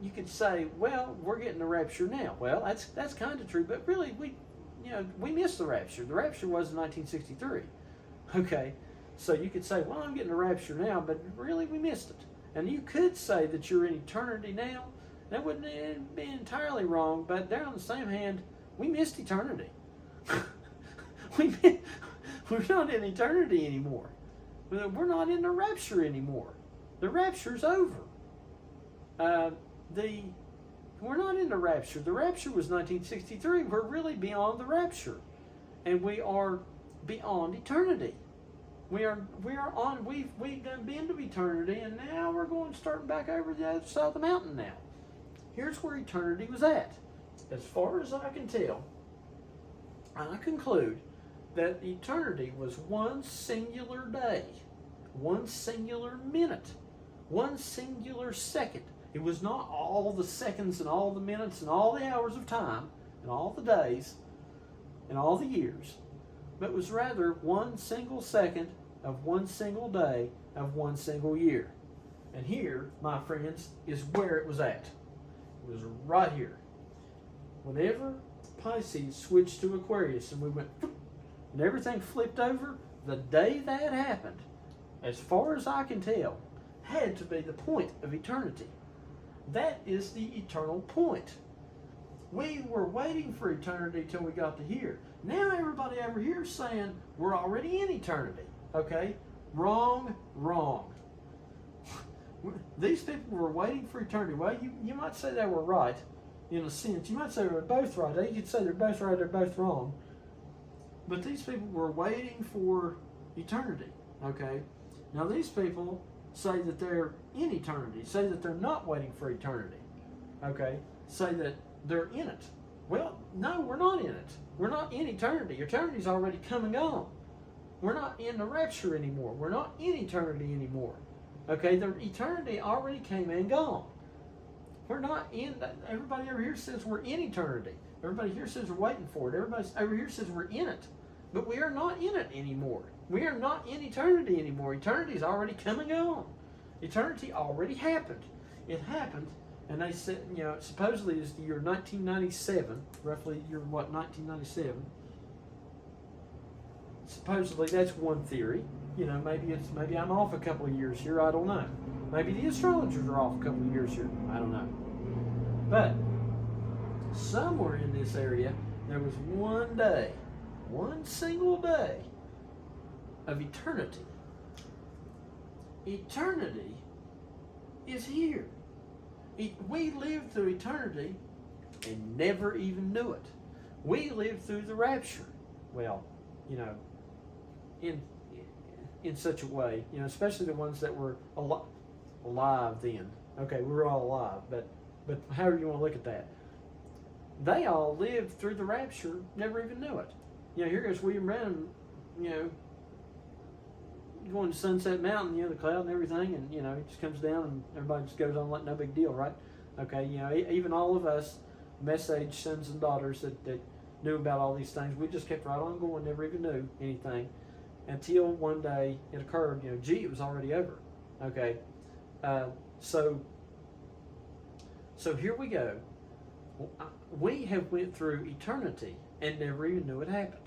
S1: you could say, well, we're getting the rapture now. Well, that's kind of true, but really we missed the rapture. The rapture was in 1963. Okay, so you could say, well, I'm getting the rapture now, but really we missed it. And you could say that you're in eternity now. That wouldn't be entirely wrong, but there on the same hand, we missed eternity. We're not in eternity anymore. We're not in the rapture anymore. The rapture's over. We're not in the rapture. The rapture was 1963. We're really beyond the rapture, and we are beyond eternity. We've been to eternity, and now we're going starting back over the other side of the mountain now. Here's where eternity was at. As far as I can tell, I conclude that eternity was one singular day, one singular minute, one singular second. It was not all the seconds and all the minutes and all the hours of time and all the days and all the years, but was rather one single second of one single day of one single year. And here, my friends, is where it was at. It was right here. Whenever Pisces switched to Aquarius and we went and everything flipped over, the day that happened, as far as I can tell, had to be the point of eternity. That is the eternal point. We were waiting for eternity till we got to here. Now everybody over here is saying we're already in eternity. Okay? Wrong. These people were waiting for eternity. Well, you might say they were right, in a sense. You might say they were both right. You could say they're both right, they're both wrong. But these people were waiting for eternity. Okay? Now these people say that they're in eternity. Say that they're not waiting for eternity. Okay? Say that they're in it. Well, no, we're not in it. We're not in eternity. Eternity's already come and gone. We're not in the rapture anymore. We're not in eternity anymore. Okay, the eternity already came and gone. We're not in that. Everybody over here says we're in eternity. Everybody here says we're waiting for it. Everybody over here says we're in it. But we are not in it anymore. We are not in eternity anymore. Eternity's already come and gone. Eternity already happened. It happened, and they said, you know, supposedly it's the year 1997, roughly year, 1997. Supposedly that's one theory. You know, maybe I'm off a couple of years here. I don't know. Maybe the astrologers are off a couple of years here. I don't know. But somewhere in this area, there was one day, one single day of eternity. Eternity is here. We lived through eternity and never even knew it. We lived through the rapture. Well, you know, in such a way, you know, especially the ones that were alive then. Okay, we were all alive, but however you want to look at that, they all lived through the rapture, never even knew it. You know, here goes William Branham, you know, going to Sunset Mountain, you know, the cloud and everything, and, you know, he just comes down and everybody just goes on like no big deal, right? Okay, you know, even all of us message sons and daughters that knew about all these things, we just kept right on going, never even knew anything until one day it occurred, you know, gee, it was already over. Okay, so here we go. We have went through eternity and never even knew it happened.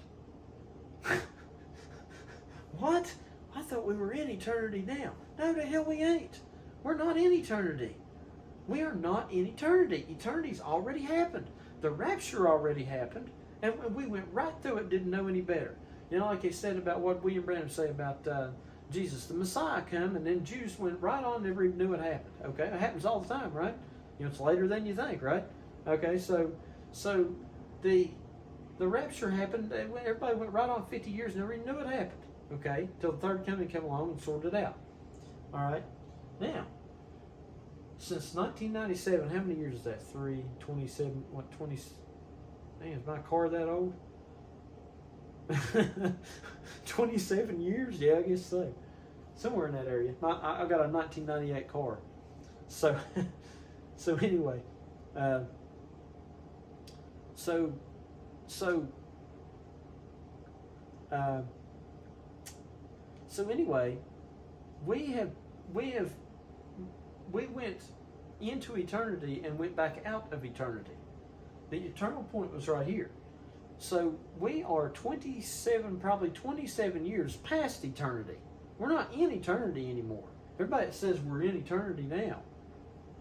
S1: What? I thought we were in eternity now. No, the hell we ain't. We're not in eternity. We are not in eternity. Eternity's already happened. The rapture already happened, and we went right through it, didn't know any better. You know, like he said about what William Branham said about Jesus, the Messiah come, and then Jews went right on, never even knew it happened. Okay, it happens all the time, right? You know, it's later than you think, right? Okay, so the rapture happened. Everybody went right on 50 years, never even knew it happened. Okay, till the third coming came along and sorted it out. All right, now since 1997, how many years is that? 27, what, 20? Man, is my car that old? 27 years? Yeah, I guess so. Somewhere in that area. I got a 1998 car. So, so anyway, so anyway, we went into eternity and went back out of eternity. The eternal point was right here. So we are probably 27 years past eternity. We're not in eternity anymore. Everybody that says we're in eternity now,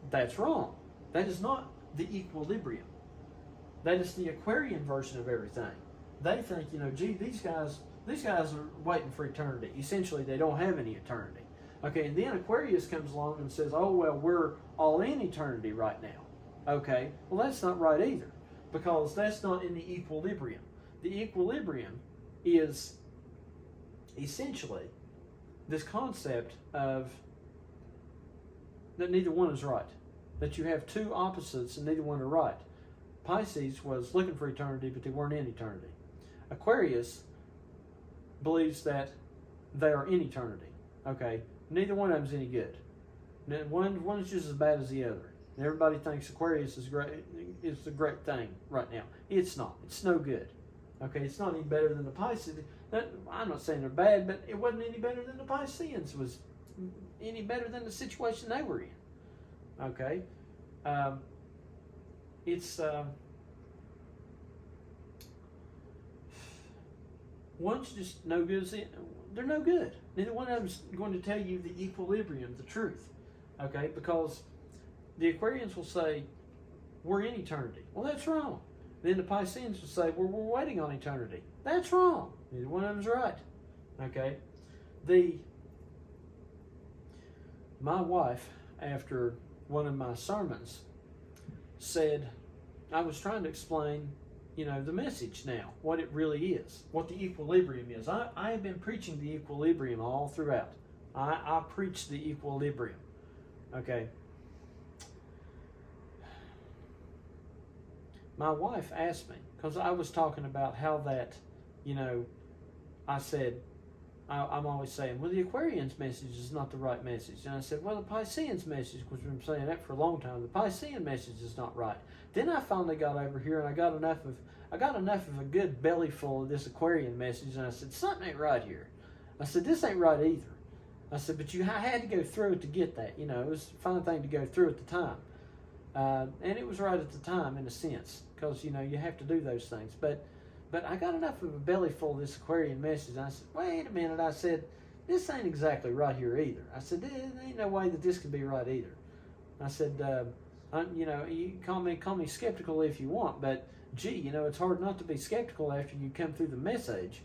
S1: that's wrong. That is not the equilibrium. That is the Aquarian version of everything. They think, you know, gee, these guys are waiting for eternity. Essentially, they don't have any eternity. Okay, and then Aquarius comes along and says, oh, well, we're all in eternity right now. Okay, well, that's not right either, because that's not in the equilibrium. The equilibrium is essentially this concept of that neither one is right, that you have two opposites and neither one are right. Pisces was looking for eternity, but they weren't in eternity. Aquarius believes that they are in eternity. Okay, neither one of them is any good. One is just as bad as the other. And everybody thinks Aquarius is great. It's a great thing right now. It's not. It's no good. Okay, it's not any better than the Pisces. I'm not saying they're bad, but it wasn't any better than the Pisceans was any better than the situation they were in. Okay, one's just no good. They're no good. Neither one of them's going to tell you the equilibrium, the truth. Okay, because the Aquarians will say, we're in eternity. Well, that's wrong. Then the Pisceans will say, well, we're waiting on eternity. That's wrong. Neither one of them's right. Okay, my wife, after one of my sermons, said, I was trying to explain, you know, the message now, what it really is, what the equilibrium is. I have been preaching the equilibrium all throughout. I preach the equilibrium. Okay. My wife asked me, because I was talking about how that, you know, I said, I'm always saying, well, the Aquarian's message is not the right message. And I said, well, the Piscean's message, because we've been saying that for a long time, the Piscean message is not right. Then I finally got over here and I got enough of a good belly full of this Aquarian message, and I said, something ain't right here. I said, this ain't right either. I said, but I had to go through it to get that. You know, it was a fine thing to go through at the time. And it was right at the time in a sense, because, you know, you have to do those things. But I got enough of a belly full of this Aquarian message, and I said, wait a minute. I said, this ain't exactly right here either. I said, there ain't no way that this could be right either. I said, You know, you call me skeptical if you want, but gee, you know, it's hard not to be skeptical after you come through the message.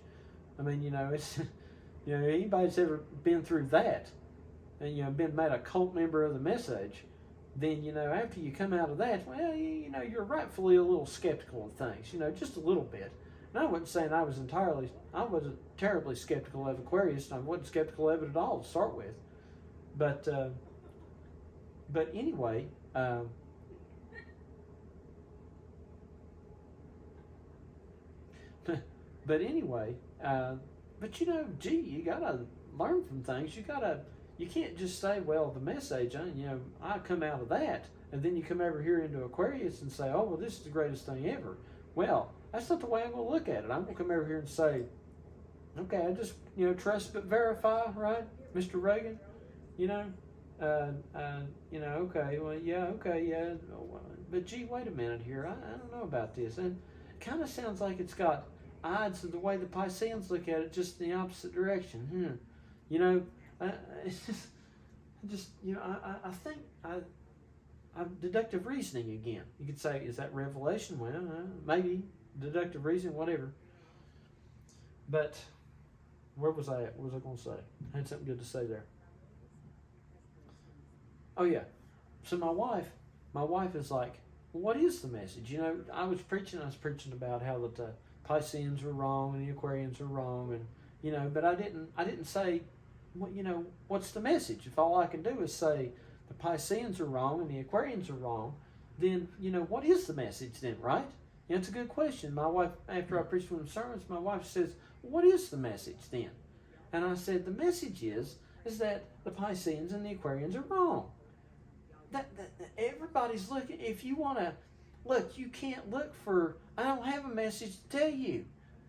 S1: I mean, you know, it's you know, anybody's ever been through that, and you know, been made a cult member of the message, then you know, after you come out of that, well, you know, you're rightfully a little skeptical of things, you know, just a little bit. And I wasn't saying I wasn't terribly skeptical of Aquarius, and I wasn't skeptical of it at all to start with, but anyway. But anyway, but you know, gee, you gotta learn from things. You can't just say, well, the message, you know, I come out of that, and then you come over here into Aquarius and say, oh, well, this is the greatest thing ever. Well, that's not the way I'm going to look at it. I'm going to come over here and say, okay, I just, you know, trust but verify, right, Mr. Reagan? You know, okay, well, yeah, okay, yeah, but gee, wait a minute here. I don't know about this, and it kind of sounds like it's got odds of the way the Pisceans look at it, just in the opposite direction. You know, it's just you know, I think I'm deductive reasoning again. You could say, is that revelation? Well, maybe deductive reasoning, whatever. But where was I at? What was I going to say? I had something good to say there. Oh yeah. So my wife is like, well, what is the message? You know, I was preaching about how that the Pisceans were wrong and the Aquarians were wrong, and you know, but I didn't say, well, you know, what's the message? If all I can do is say the Pisceans are wrong and the Aquarians are wrong, then you know, what is the message then, right? You know, it's a good question. My wife, after I preached one of the sermons, my wife says, well, what is the message then? And I said, the message is that the Pisceans and the Aquarians are wrong. That everybody's looking. If you want to look, you can't look for. I don't have a message to tell you.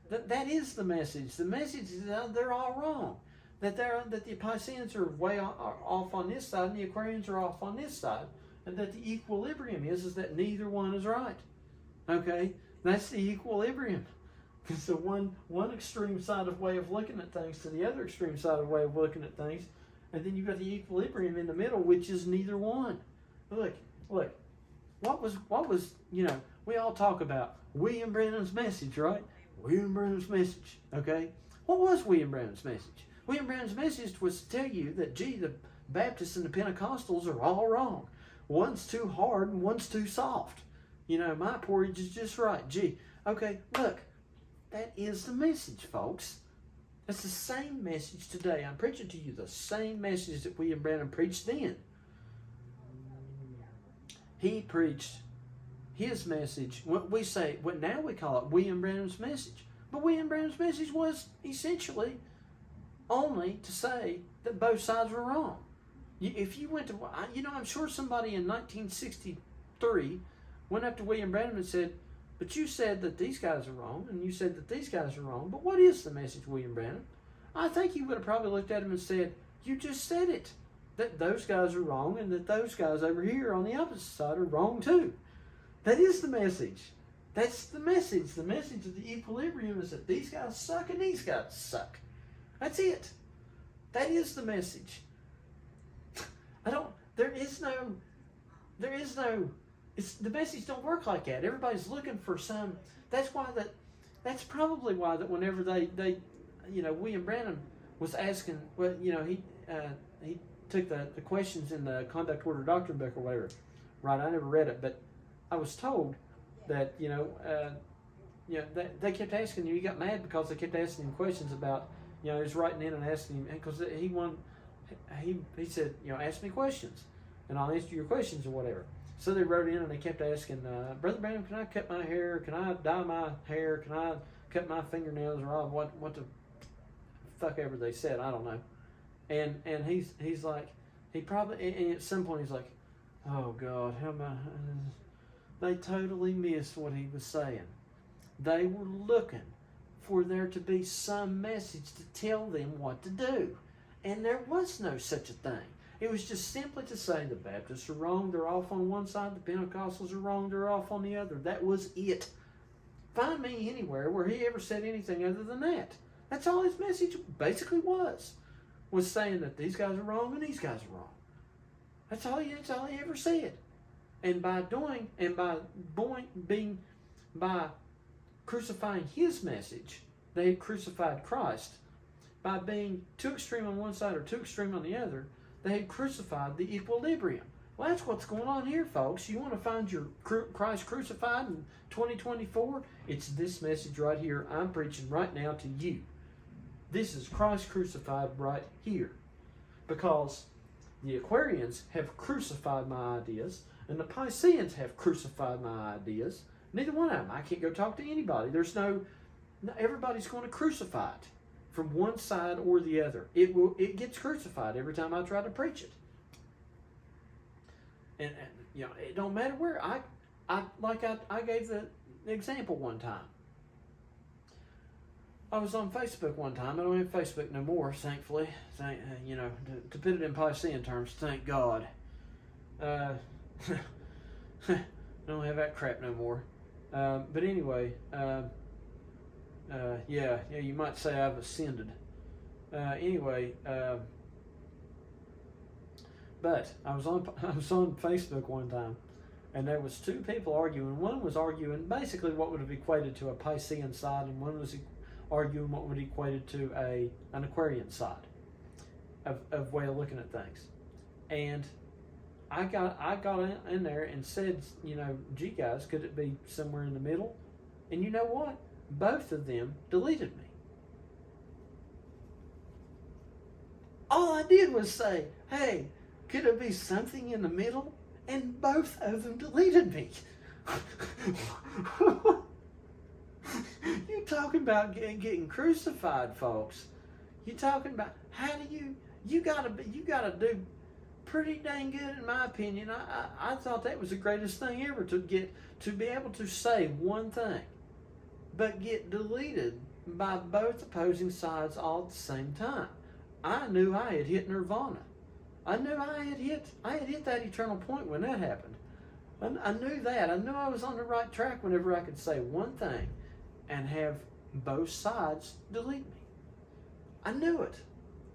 S1: That is the message. The message is that they're all wrong. That the Pisceans are way off on this side, and the Aquarians are off on this side, and that the equilibrium is that neither one is right. Okay, that's the equilibrium. It's the one extreme side of way of looking at things to the other extreme side of way of looking at things. And then you've got the equilibrium in the middle, which is neither one. Look. What was, you know, we all talk about William Branham's message, right? William Branham's message, okay? What was William Branham's message? William Branham's message was to tell you that, gee, the Baptists and the Pentecostals are all wrong. One's too hard and one's too soft. You know, my porridge is just right. Gee, okay, look, that is the message, folks. It's the same message today. I'm preaching to you the same message that William Branham preached then. He preached his message. What now we call it William Branham's message. But William Branham's message was essentially only to say that both sides were wrong. If you went to, you know, I'm sure somebody in 1963 went up to William Branham and said, but you said that these guys are wrong, and you said that these guys are wrong, but what is the message, William Branham? I think he would have probably looked at him and said, you just said it, that those guys are wrong, and that those guys over here on the opposite side are wrong too. That is the message. That's the message. The message of the equilibrium is that these guys suck and these guys suck. That's it. That is the message. The message don't work like that. Everybody's looking for some. That's probably why that whenever they you know, William Branham was asking, well, you know, he took the questions in the Conduct Order Doctrine book or whatever, right? I never read it, but I was told that, you know, they kept asking him. He got mad because they kept asking him questions about, you know, he was writing in and asking him, because he said, you know, ask me questions, and I'll answer your questions or whatever. So they wrote in and they kept asking, Brother Branham, can I cut my hair? Can I dye my hair? Can I cut my fingernails? Or what the fuck ever they said, I don't know. And he's like, and at some point he's like, oh God, how am I? They totally missed what he was saying. They were looking for there to be some message to tell them what to do. And there was no such a thing. It was just simply to say the Baptists are wrong, they're off on one side, the Pentecostals are wrong, they're off on the other. That was it. Find me anywhere where he ever said anything other than that. That's all his message basically was saying that these guys are wrong and these guys are wrong. That's all he ever said. And by by crucifying his message, they had crucified Christ. By being too extreme on one side or too extreme on the other, they had crucified the equilibrium. Well, that's what's going on here, folks. You want to find your Christ crucified in 2024? It's this message right here I'm preaching right now to you. This is Christ crucified right here. Because the Aquarians have crucified my ideas, and the Pisceans have crucified my ideas. Neither one of them. I can't go talk to anybody. Everybody's going to crucify it from one side or the other. It gets crucified every time I try to preach it. And it don't matter where. I gave the example one time. I was on Facebook one time. I don't have Facebook no more, thankfully. To put it in Piscean terms, thank God. I don't have that crap no more. But anyway, you might say I've ascended. But I was on Facebook one time, and there was two people arguing. One was arguing basically what would have equated to a Piscean side, and one was arguing what would equate to an Aquarian side of way of looking at things. And I got in there and said, gee guys, could it be somewhere in the middle? And you know what? Both of them deleted me. All I did was say, hey, could it be something in the middle? And both of them deleted me. You talking about getting crucified, folks. You talking about how do you gotta do pretty dang good, in my opinion. I thought that was the greatest thing ever, to be able to say one thing but get deleted by both opposing sides all at the same time. I knew I had hit nirvana. I knew I had hit that eternal point when that happened. I knew that. I knew I was on the right track whenever I could say one thing and have both sides delete me. I knew it.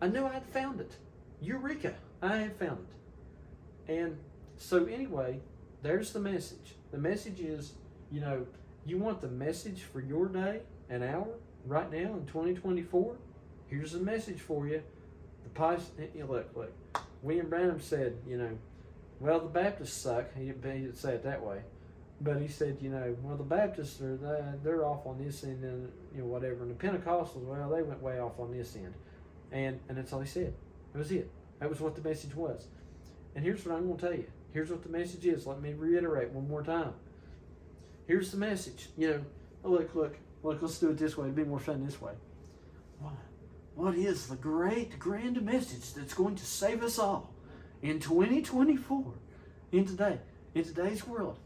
S1: I knew I had found it. Eureka! I had found it. And so anyway, there's the message. The message is, you want the message for your day and hour right now in 2024? Here's the message for you. Look. William Branham said, well, the Baptists suck. He didn't say it that way. But he said, well, the Baptists they're off on this end, and whatever. And the Pentecostals, well, they went way off on this end, and that's all he said. That was it. That was what the message was. And here's what I'm going to tell you. Here's what the message is. Let me reiterate one more time. Here's the message. Look. Let's do it this way. It'd be more fun this way. What is the great grand message that's going to save us all in 2024? In today's world?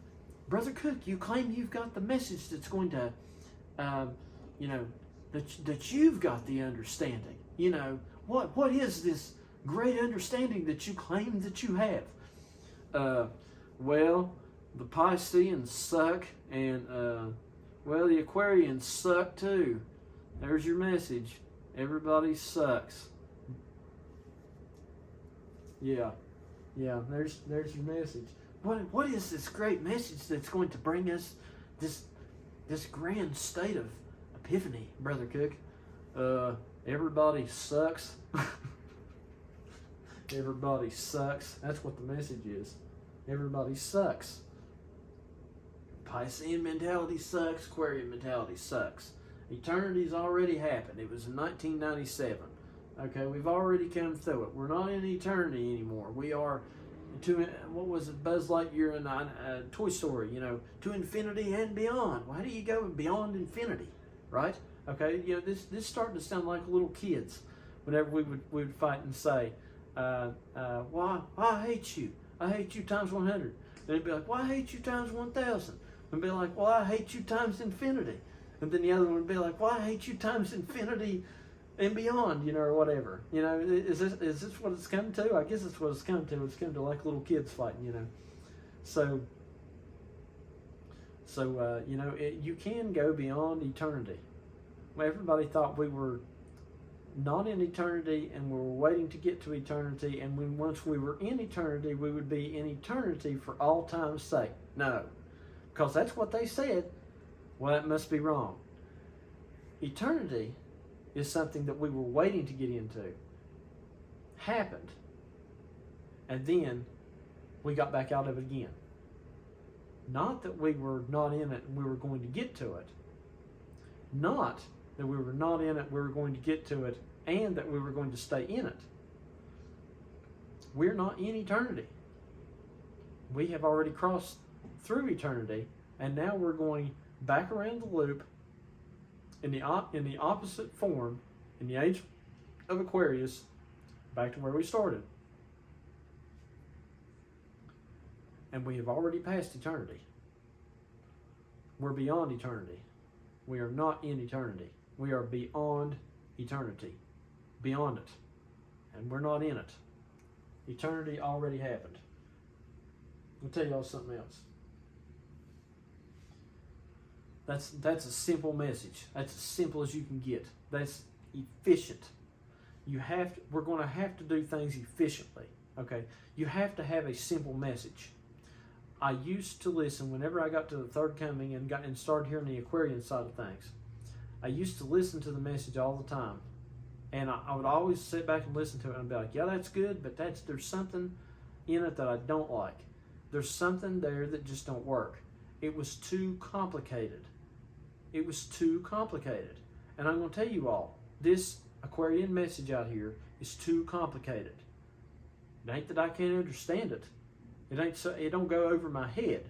S1: Brother Cook, you claim you've got the message that's going to, that you've got the understanding. What is this great understanding that you claim that you have? Well, the Pisceans suck, and, the Aquarians suck too. There's your message. Everybody sucks. Yeah, there's your message. What is this great message that's going to bring us this grand state of epiphany, Brother Cook? Everybody sucks. Everybody sucks. That's what the message is. Everybody sucks. Piscean mentality sucks. Aquarian mentality sucks. Eternity's already happened. It was in 1997. Okay, we've already come through it. We're not in eternity anymore. We are what was it, Buzz Lightyear in Toy Story, to infinity and beyond. Well, how do you go beyond infinity, right? Okay, this starting to sound like little kids whenever we would fight and say, well, I hate you. I hate you times 100. Then it'd be like, well, I hate you times 1,000. And be like, well, I hate you times infinity. And then the other one would be like, well, I hate you times infinity and beyond, or whatever. Is this what it's come to? I guess it's what it's come to. It's come to like little kids fighting, So you can go beyond eternity. Well, everybody thought we were not in eternity, and we were waiting to get to eternity, and once we were in eternity, we would be in eternity for all time's sake. No, because that's what they said. Well, that must be wrong. Eternity is something that we were waiting to get into. Happened. And then we got back out of it again. Not that we were not in it and we were going to get to it. Not that we were not in it, we were going to get to it, and that we were going to stay in it. We're not in eternity. We have already crossed through eternity, and now we're going back around the loop in the opposite form, in the age of Aquarius, back to where we started. And we have already passed eternity. We're beyond eternity. We are not in eternity. We are beyond eternity. Beyond it. And we're not in it. Eternity already happened. I'll tell y'all something else. That's a simple message. That's as simple as you can get. That's efficient. We're going to have to do things efficiently. Okay? You have to have a simple message. I used to listen whenever I got to the third coming and started hearing the Aquarian side of things. I used to listen to the message all the time. And I would always sit back and listen to it and be like, yeah, that's good, but there's something in it that I don't like. There's something there that just don't work. It was too complicated. It was too complicated. And I'm going to tell you all, this Aquarian message out here is too complicated. It ain't that I can't understand it. It don't go over my head.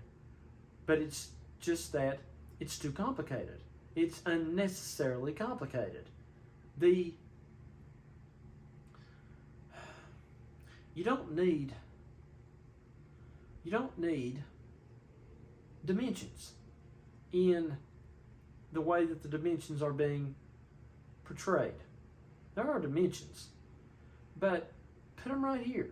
S1: But it's just that it's too complicated. It's unnecessarily complicated. You don't need dimensions in the way that the dimensions are being portrayed. There are dimensions, but put them right here.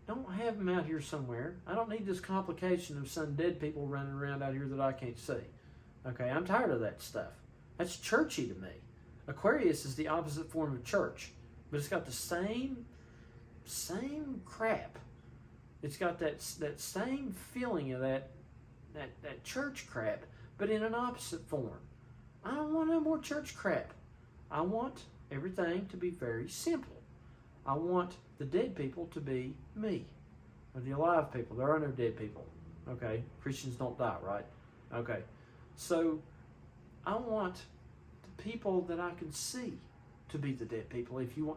S1: Don't have them out here somewhere. I don't need this complication of some dead people running around out here that I can't see. Okay, I'm tired of that stuff. That's churchy to me. Aquarius is the opposite form of church, but it's got the same crap. It's got that same feeling of that church crap, but in an opposite form. I don't want no more church crap. I want everything to be very simple. I want the dead people to be me. Or the alive people. There are no dead people. Okay? Christians don't die, right? Okay. So I want the people that I can see to be the dead people, if you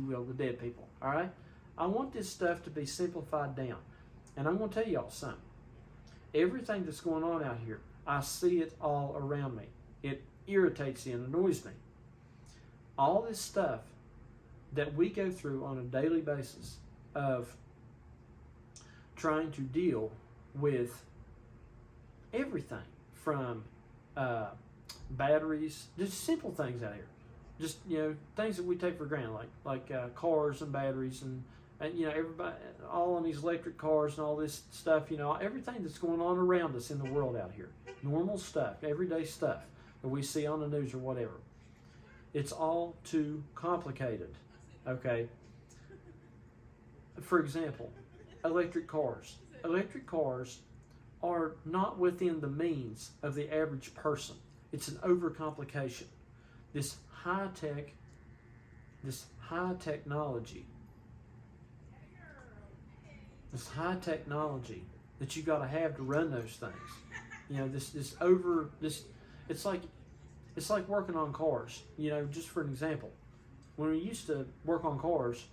S1: will, the dead people. All right? I want this stuff to be simplified down. And I'm going to tell y'all something. Everything that's going on out here, I see it all around me. It irritates me and annoys me. All this stuff that we go through on a daily basis of trying to deal with everything from batteries, just simple things out here. Just, things that we take for granted, like cars and batteries and everybody, all on these electric cars and all this stuff, everything that's going on around us in the world out here. Normal stuff, everyday stuff that we see on the news or whatever. It's all too complicated, okay? For example, electric cars. Electric cars are not within the means of the average person. It's an overcomplication. This high technology that you got to have to run those things. It's like working on cars. Just for an example, when we used to work on cars,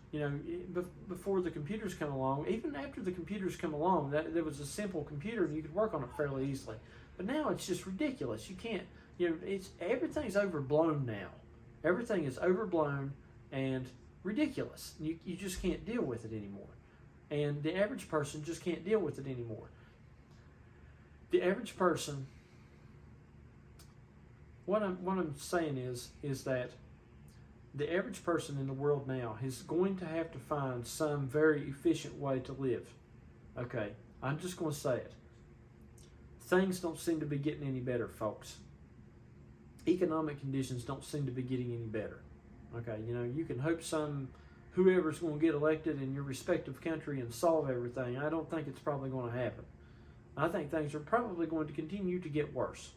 S1: before the computers come along, even after the computers come along, there was a simple computer and you could work on it fairly easily. But now it's just ridiculous. You can't. Everything's overblown now. Everything is overblown and ridiculous. You just can't deal with it anymore. And the average person just can't deal with it anymore. The average person, what I'm saying is that the average person in the world now is going to have to find some very efficient way to live. Okay, I'm just going to say it. Things don't seem to be getting any better, folks. Economic conditions don't seem to be getting any better. Okay, you can hope whoever's going to get elected in your respective country and solve everything. I don't think it's probably going to happen. I think things are probably going to continue to get worse.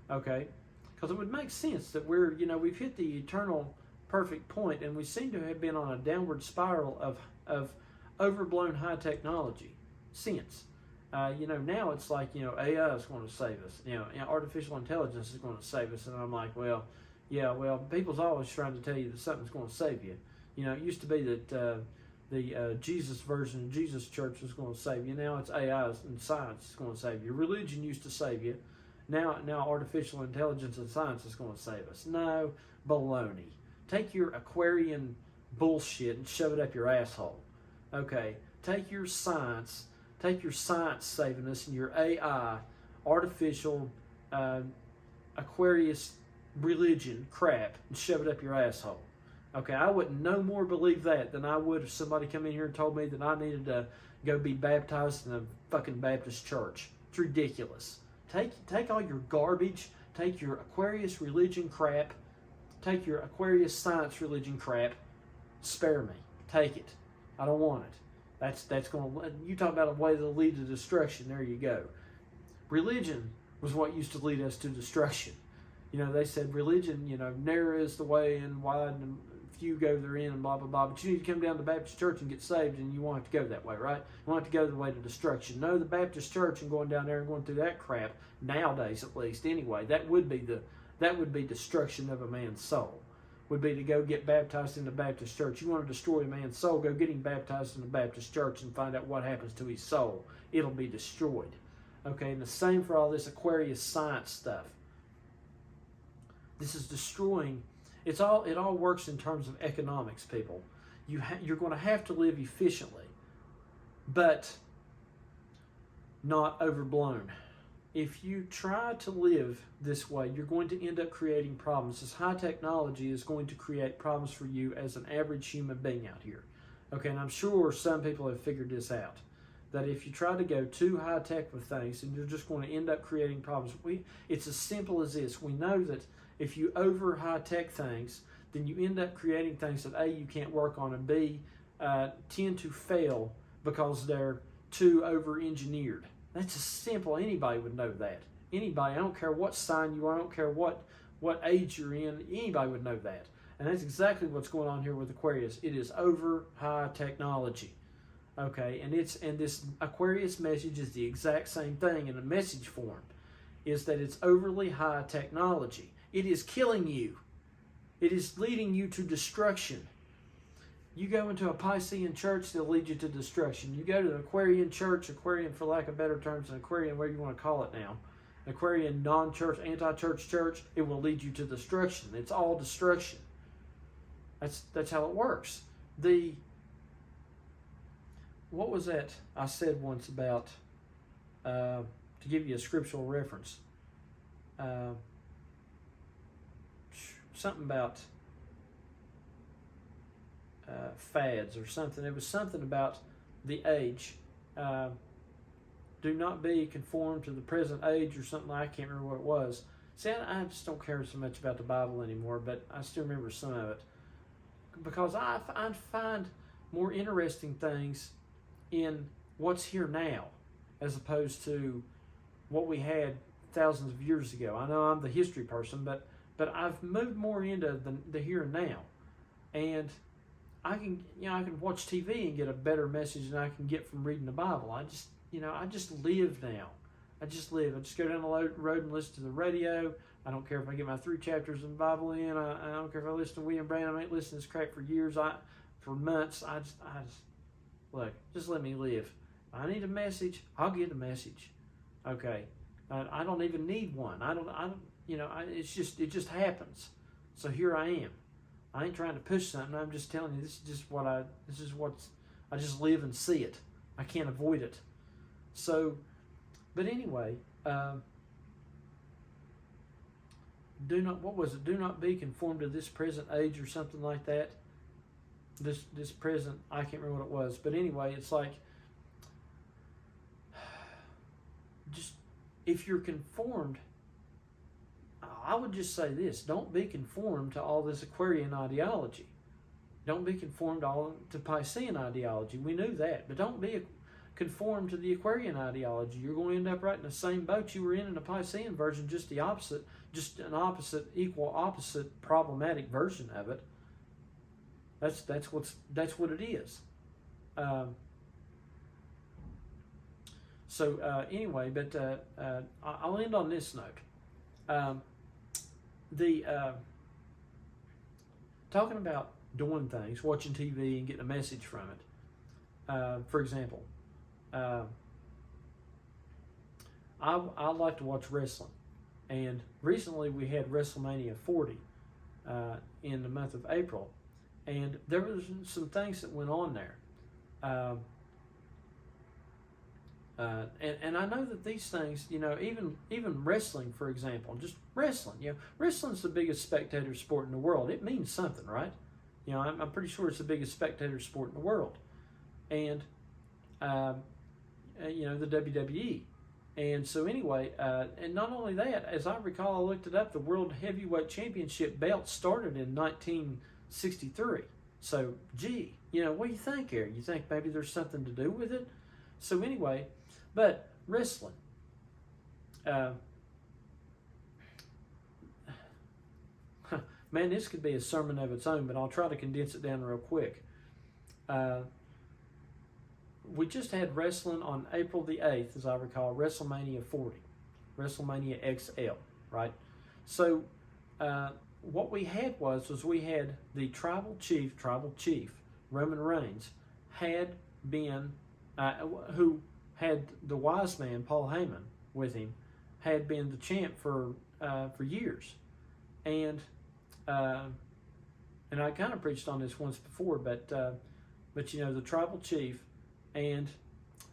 S1: Okay, because it would make sense that we've hit the eternal perfect point, and we seem to have been on a downward spiral of overblown high technology since. Now it's like, AI is going to save us. Artificial intelligence is going to save us. And I'm like, well, yeah, people's always trying to tell you that something's going to save you. It used to be that the Jesus version of Jesus Church was going to save you. Now it's AI and science is going to save you. Religion used to save you. Now artificial intelligence and science is going to save us. No, baloney. Take your Aquarian bullshit and shove it up your asshole. Okay, take your science saving us, and your AI, artificial, Aquarius religion crap, and shove it up your asshole. Okay, I wouldn't no more believe that than I would if somebody come in here and told me that I needed to go be baptized in a fucking Baptist church. It's ridiculous. Take all your garbage, take your Aquarius religion crap, take your Aquarius science religion crap, spare me. Take it. I don't want it. That's going to, you talk about a way that'll lead to destruction. There you go. Religion was what used to lead us to destruction. They said religion, narrow is the way and wide and few go therein and blah, blah, blah. But you need to come down to the Baptist church and get saved, and you won't have to go that way, right? You won't have to go the way to destruction. No, the Baptist church and going down there and going through that crap, nowadays at least anyway, that would be destruction of a man's soul. Would be to go get baptized in the Baptist church. You want to destroy a man's soul, go get him baptized in the Baptist church and find out what happens to his soul. It'll be destroyed. Okay, and the same for all this Aquarius science stuff. This is destroying. It all works in terms of economics, people. You're going to have to live efficiently, but not overblown. If you try to live this way, you're going to end up creating problems. This high technology is going to create problems for you as an average human being out here. Okay, and I'm sure some people have figured this out, that if you try to go too high tech with things, and you're just going to end up creating problems. It's as simple as this. We know that if you over high tech things, then you end up creating things that A, you can't work on, and B, tend to fail because they're too over engineered. That's as simple. Anybody would know that. Anybody, I don't care what sign you are, I don't care what age you're in, anybody would know that. And that's exactly what's going on here with Aquarius. It is over high technology. Okay, and this Aquarius message is the exact same thing in a message form, is that it's overly high technology. It is killing you. It is leading you to destruction. You go into a Piscean church, they'll lead you to destruction. You go to an Aquarian church, Aquarian for lack of better terms, an Aquarian, whatever you want to call it now, Aquarian non-church, anti-church church, it will lead you to destruction. It's all destruction. That's how it works. What was that I said once about, to give you a scriptural reference, something about fads or something. It was something about the age. Do not be conformed to the present age or something. I can't remember what it was. See, I just don't care so much about the Bible anymore, but I still remember some of it. Because I find more interesting things in what's here now as opposed to what we had thousands of years ago. I know I'm the history person, but I've moved more into the here and now. And I can watch TV and get a better message than I can get from reading the Bible. I just live now. I just live. I just go down the road and listen to the radio. I don't care if I get my 3 chapters of the Bible in. I don't care if I listen to William Brown. I ain't listened to this crap for years. For months. I just look. Just let me live. If I need a message, I'll get a message. Okay. I don't even need one. It just happens. So here I am. I ain't trying to push something. I'm just telling you, this is what I just live and see it. I can't avoid it. So, but anyway, do not be conformed to this present age or something like that. This present, I can't remember what it was. But anyway, it's like, just, if you're conformed, I would just say this: don't be conformed to all this Aquarian ideology. Don't be conformed to Piscean ideology. We knew that, but don't be conformed to the Aquarian ideology. You're going to end up right in the same boat you were in the Piscean version, just the opposite, just an equal opposite problematic version of it. That's what it is. Anyway, but I'll end on this note. Talking about doing things, watching TV and getting a message from it. For example, I like to watch wrestling, and recently we had WrestleMania 40 in the month of April, and there was some things that went on there. And I know that these things, even wrestling, for example, just wrestling, wrestling's the biggest spectator sport in the world. It means something, right? I'm pretty sure it's the biggest spectator sport in the world. And, the WWE. And so anyway, and not only that, as I recall, I looked it up, the World Heavyweight Championship belt started in 1963. So, gee, what do you think, Eric? You think maybe there's something to do with it? So anyway, but wrestling. Man, this could be a sermon of its own, but I'll try to condense it down real quick. We just had wrestling on April the 8th, as I recall, WrestleMania 40, WrestleMania XL, right? So what we had was we had the tribal chief, Roman Reigns, had been, who had the wise man, Paul Heyman, with him, had been the champ for years. And I kind of preached on this once before, but the tribal chief. And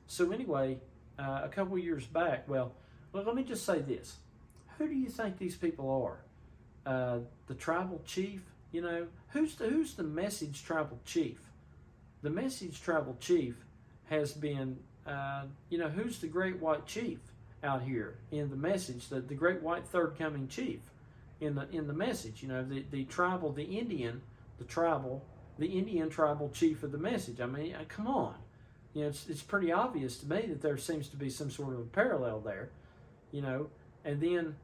S1: so anyway, a couple years back, well, let me just say this. Who do you think these people are? The tribal chief, who's the message tribal chief? The message tribal chief has been, who's the great white chief out here in the message, the great white third coming chief in the message, the Indian tribal chief of the message. I mean, come on. It's pretty obvious to me that there seems to be some sort of a parallel there, and then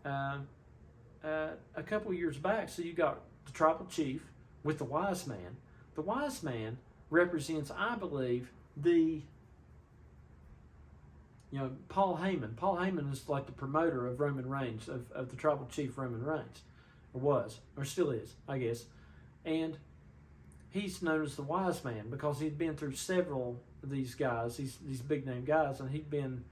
S1: a couple of years back, so you got the tribal chief with the wise man. The wise man represents, I believe, Paul Heyman. Paul Heyman is like the promoter of Roman Reigns, of the tribal chief Roman Reigns, or was, or still is, I guess. And he's known as the wise man because he'd been through several of these guys, these big name guys, and he'd been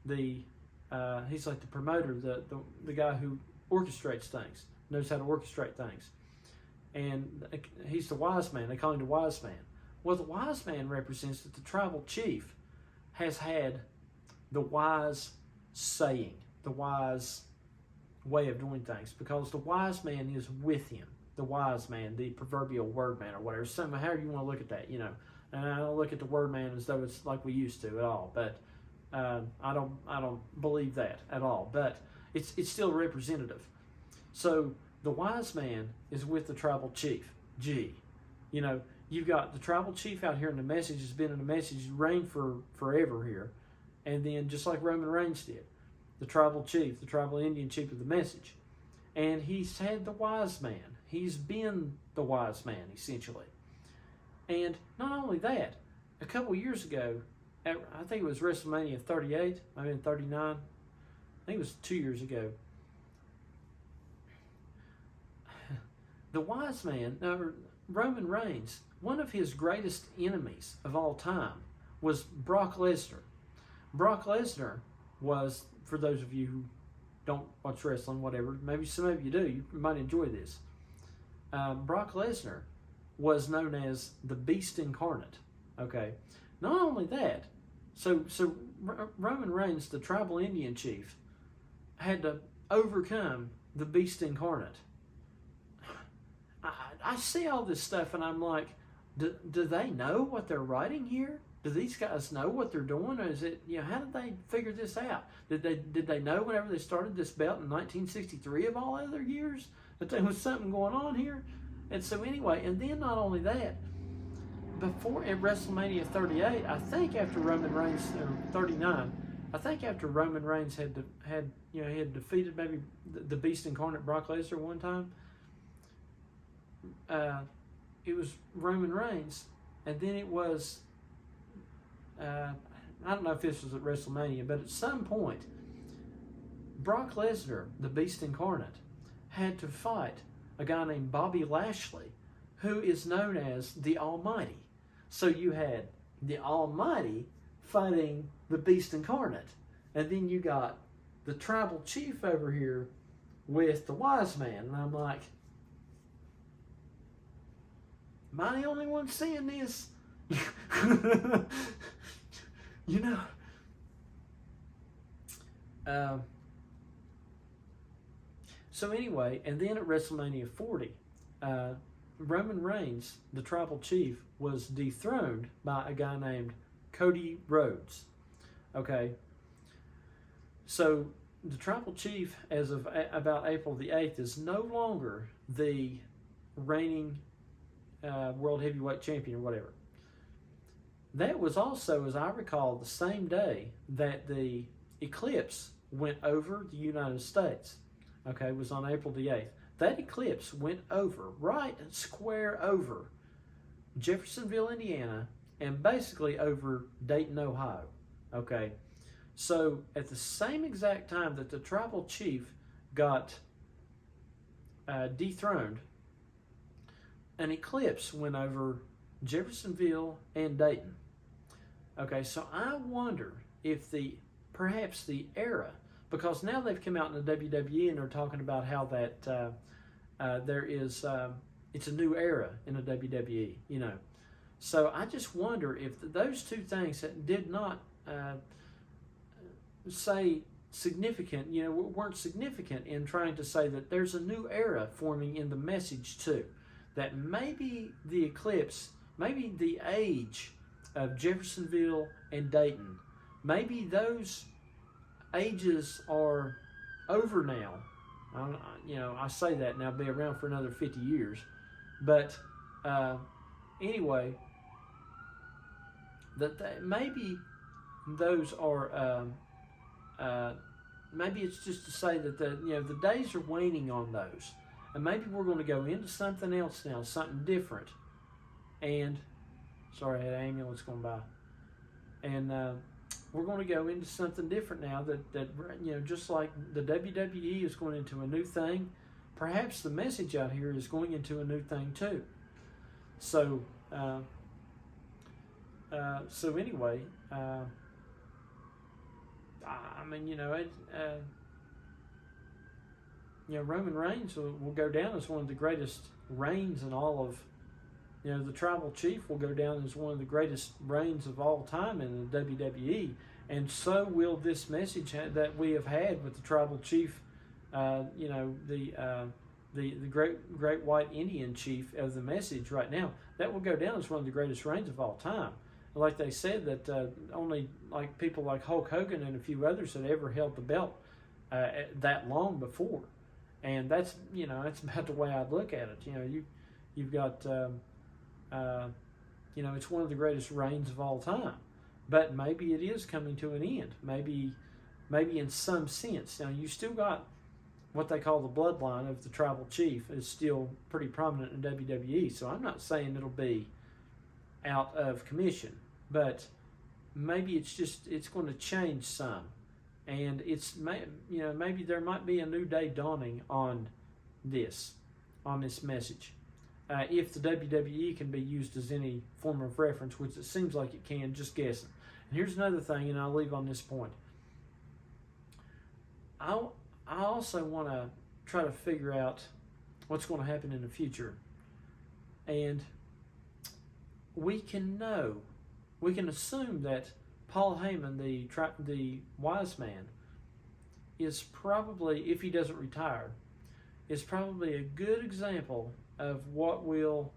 S1: he's like the promoter, the guy who orchestrates things, knows how to orchestrate things. And he's the wise man. They call him the wise man. Well, the wise man represents that the tribal chief has had the wise saying, the wise way of doing things, because the wise man is with him. The wise man, the proverbial word man, or whatever, however you want to look at that, And I don't look at the word man as though it's like we used to at all, but I don't believe that at all. But it's still representative. So the wise man is with the tribal chief. Gee, you've got the tribal chief out here, and the message has been in the message, reigned for forever here. And then just like Roman Reigns did, the tribal chief, the tribal Indian chief of the message. And he's had the wise man. He's been the wise man, essentially. And not only that, a couple years ago, I think it was WrestleMania 38, maybe 39, I think it was 2 years ago, the wise man, Roman Reigns, one of his greatest enemies of all time was Brock Lesnar. Brock Lesnar was, for those of you who don't watch wrestling, whatever, maybe some of you do, you might enjoy this. Brock Lesnar was known as the Beast Incarnate. Okay, not only that, so Roman Reigns, the tribal Indian chief, had to overcome the Beast Incarnate. I see all this stuff and I'm like, do they know what they're writing here? Do these guys know what they're doing, or is it, how did they figure this out? Did they know whenever they started this belt in 1963 of all other years that there was something going on here? And so anyway, and then not only that, before at WrestleMania 38, I think after Roman Reigns, or 39, I think after Roman Reigns he had defeated maybe the Beast Incarnate Brock Lesnar one time. It was Roman Reigns, and then it was. I don't know if this was at WrestleMania, but at some point, Brock Lesnar, the Beast Incarnate, had to fight a guy named Bobby Lashley, who is known as the Almighty. So you had the Almighty fighting the Beast Incarnate, and then you got the Tribal Chief over here with the Wise Man, and I'm like, am I the only one seeing this? So anyway, and then at WrestleMania 40, Roman Reigns, the Tribal Chief, was dethroned by a guy named Cody Rhodes. Okay, so the Tribal Chief, as of about April the 8th, is no longer the reigning World Heavyweight Champion or whatever. That was also, as I recall, the same day that the eclipse went over the United States. Okay, it was on April the 8th. That eclipse went over, right square over Jeffersonville, Indiana, and basically over Dayton, Ohio. Okay, so at the same exact time that the Tribal Chief got dethroned, an eclipse went over Jeffersonville and Dayton. Okay, so I wonder if perhaps the era, because now they've come out in the WWE and they're talking about how that there is it's a new era in the WWE, So I just wonder if those two things that did not say significant, weren't significant in trying to say that there's a new era forming in the message too. That maybe the eclipse, maybe the age of Jeffersonville and Dayton, maybe those ages are over now. I say that now, be around for another 50 years. But anyway, that maybe those are, maybe it's just to say that the days are waning on those. And maybe we're going to go into something else now, something different. And, sorry, I had an ambulance going by. And we're going to go into something different now that just like the WWE is going into a new thing, perhaps the message out here is going into a new thing too. So, anyway, Roman Reigns will go down as one of the greatest reigns in all of, the Tribal Chief will go down as one of the greatest reigns of all time in the WWE, and so will this message that we have had with the Tribal Chief, the great white Indian chief of the message right now. That will go down as one of the greatest reigns of all time. Like they said that only like people like Hulk Hogan and a few others had ever held the belt that long before. And that's that's about the way I'd look at it. You've got it's one of the greatest reigns of all time, but maybe it is coming to an end. Maybe in some sense. Now you still got what they call the bloodline of the Tribal Chief is still pretty prominent in WWE. So I'm not saying it'll be out of commission, but maybe it's going to change some. And maybe there might be a new day dawning on this message. If the WWE can be used as any form of reference, which it seems like it can, just guessing. And here's another thing, and I'll leave on this point. I also want to try to figure out what's going to happen in the future. And we can assume that Paul Heyman, the wise man, is probably, if he doesn't retire, is probably a good example of what will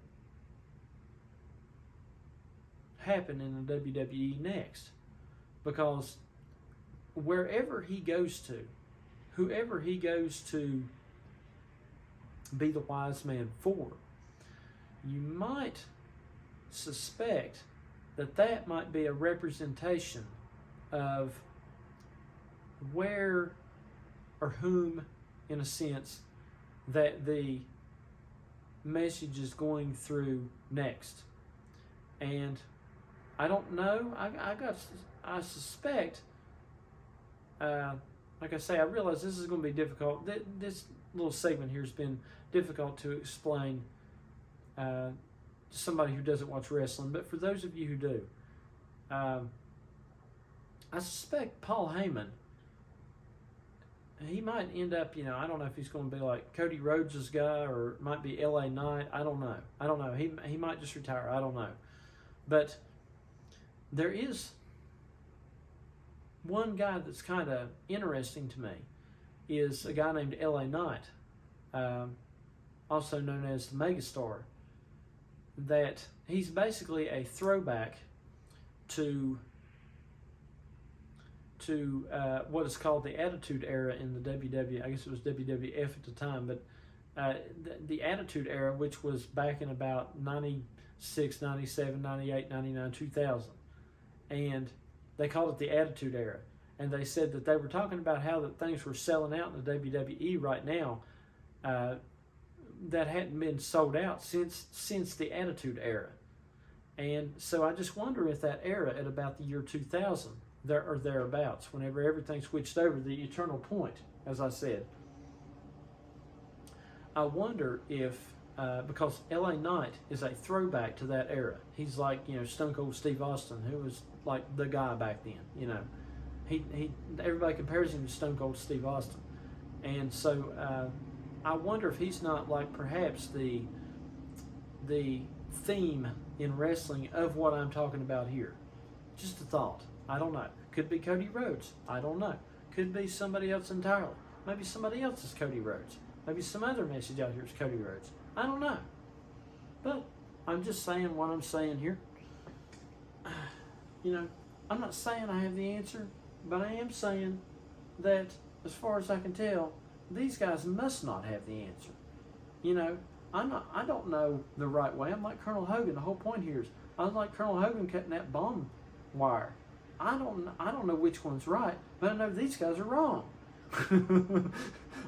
S1: happen in the WWE next, because wherever he goes to, whoever he goes to be the wise man for, you might suspect that that might be a representation of where or whom, in a sense, that the message is going through next. And I don't know. I suspect. Like I say, I realize this is going to be difficult. This little segment here has been difficult to explain to somebody who doesn't watch wrestling. But for those of you who do, I suspect Paul Heyman, he might end up, I don't know if he's going to be like Cody Rhodes' guy or it might be LA Knight. I don't know. He might just retire. I don't know. But there is one guy that's kind of interesting to me, is a guy named LA Knight, also known as the Megastar, that he's basically a throwback to what is called the Attitude Era in the WWE. I guess it was WWF at the time, but the Attitude Era, which was back in about 96, 97, 98, 99, 2000. And they called it the Attitude Era. And they said that they were talking about how that things were selling out in the WWE right now that hadn't been sold out since the Attitude Era. And so I just wonder if that era at about the year 2000, there or thereabouts, whenever everything switched over, the eternal point, as I said. I wonder if, because LA Knight is a throwback to that era. He's like, Stone Cold Steve Austin, who was like the guy back then, everybody compares him to Stone Cold Steve Austin. And so I wonder if he's not like perhaps the theme in wrestling of what I'm talking about here. Just a thought. I don't know. Could be Cody Rhodes. I don't know. Could be somebody else entirely. Maybe somebody else is Cody Rhodes. Maybe some other message out here is Cody Rhodes. I don't know. But I'm just saying what I'm saying here. I'm not saying I have the answer, but I am saying that as far as I can tell, these guys must not have the answer. I don't know the right way. I'm like Colonel Hogan. The whole point here is I'm like Colonel Hogan cutting that bomb wire. I don't know which one's right, but I know these guys are wrong.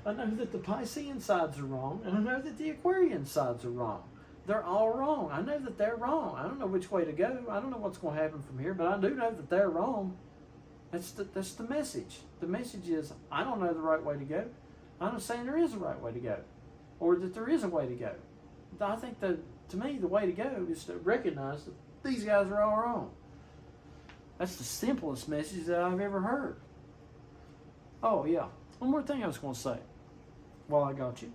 S1: I know that the Piscean sides are wrong, and I know that the Aquarian sides are wrong. They're all wrong. I know that they're wrong. I don't know which way to go. I don't know what's going to happen from here, but I do know that they're wrong. That's the message. The message is, I don't know the right way to go. I'm not saying there is a right way to go, or that there is a way to go. I think that, to me, the way to go is to recognize that these guys are all wrong. That's the simplest message that I've ever heard. Oh, yeah. One more thing I was going to say while I got you.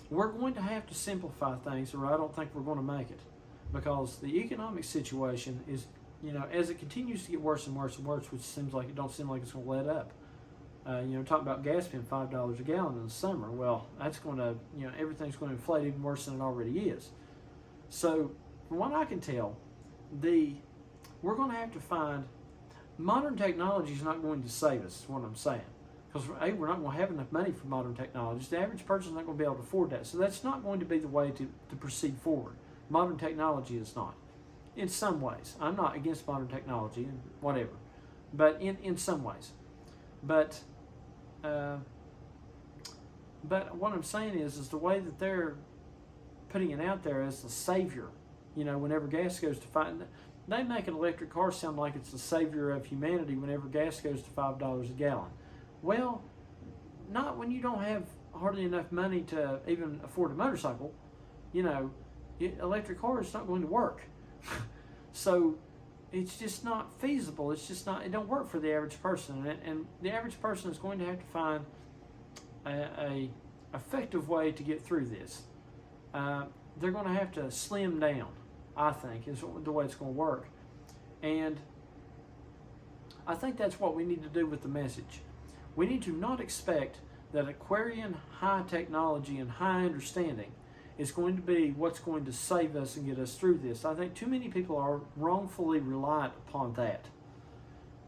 S1: We're going to have to simplify things, or I don't think we're going to make it. Because the economic situation is, as it continues to get worse and worse and worse, which don't seem like it's going to let up. Talking about gas being $5 a gallon in the summer. Well, that's going to, everything's going to inflate even worse than it already is. So, from what I can tell, we're going to have to find, modern technology is not going to save us, is what I'm saying. Because, A, we're not going to have enough money for modern technologies. The average person is not going to be able to afford that. So that's not going to be the way to proceed forward. Modern technology is not. In some ways. I'm not against modern technology and whatever. But in some ways. But what I'm saying is the way that they're putting it out there as the savior, whenever gas goes to $5, they make an electric car sound like it's the savior of humanity whenever gas goes to $5 a gallon. Well, not when you don't have hardly enough money to even afford a motorcycle. Electric car is not going to work. So it's just not feasible. It's just not, it don't work for the average person. And the average person is going to have to find a effective way to get through this. They're going to have to slim down, I think, is the way it's going to work. And I think that's what we need to do with the message. We need to not expect that Aquarian high technology and high understanding is going to be what's going to save us and get us through this. I think too many people are wrongfully reliant upon that.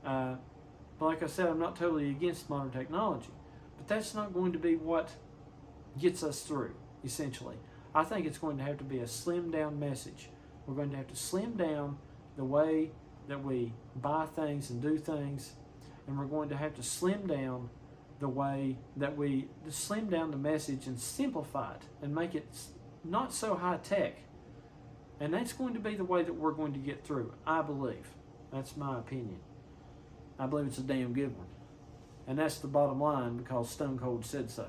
S1: But like I said, I'm not totally against modern technology, but that's not going to be what gets us through, essentially. I think it's going to have to be a slimmed down message. We're going to have to slim down the way that we buy things and do things, and we're going to have to slim down the way that we slim down the message and simplify it and make it not so high tech. And that's going to be the way that we're going to get through, I believe. That's my opinion. I believe it's a damn good one. And that's the bottom line, because Stone Cold said so.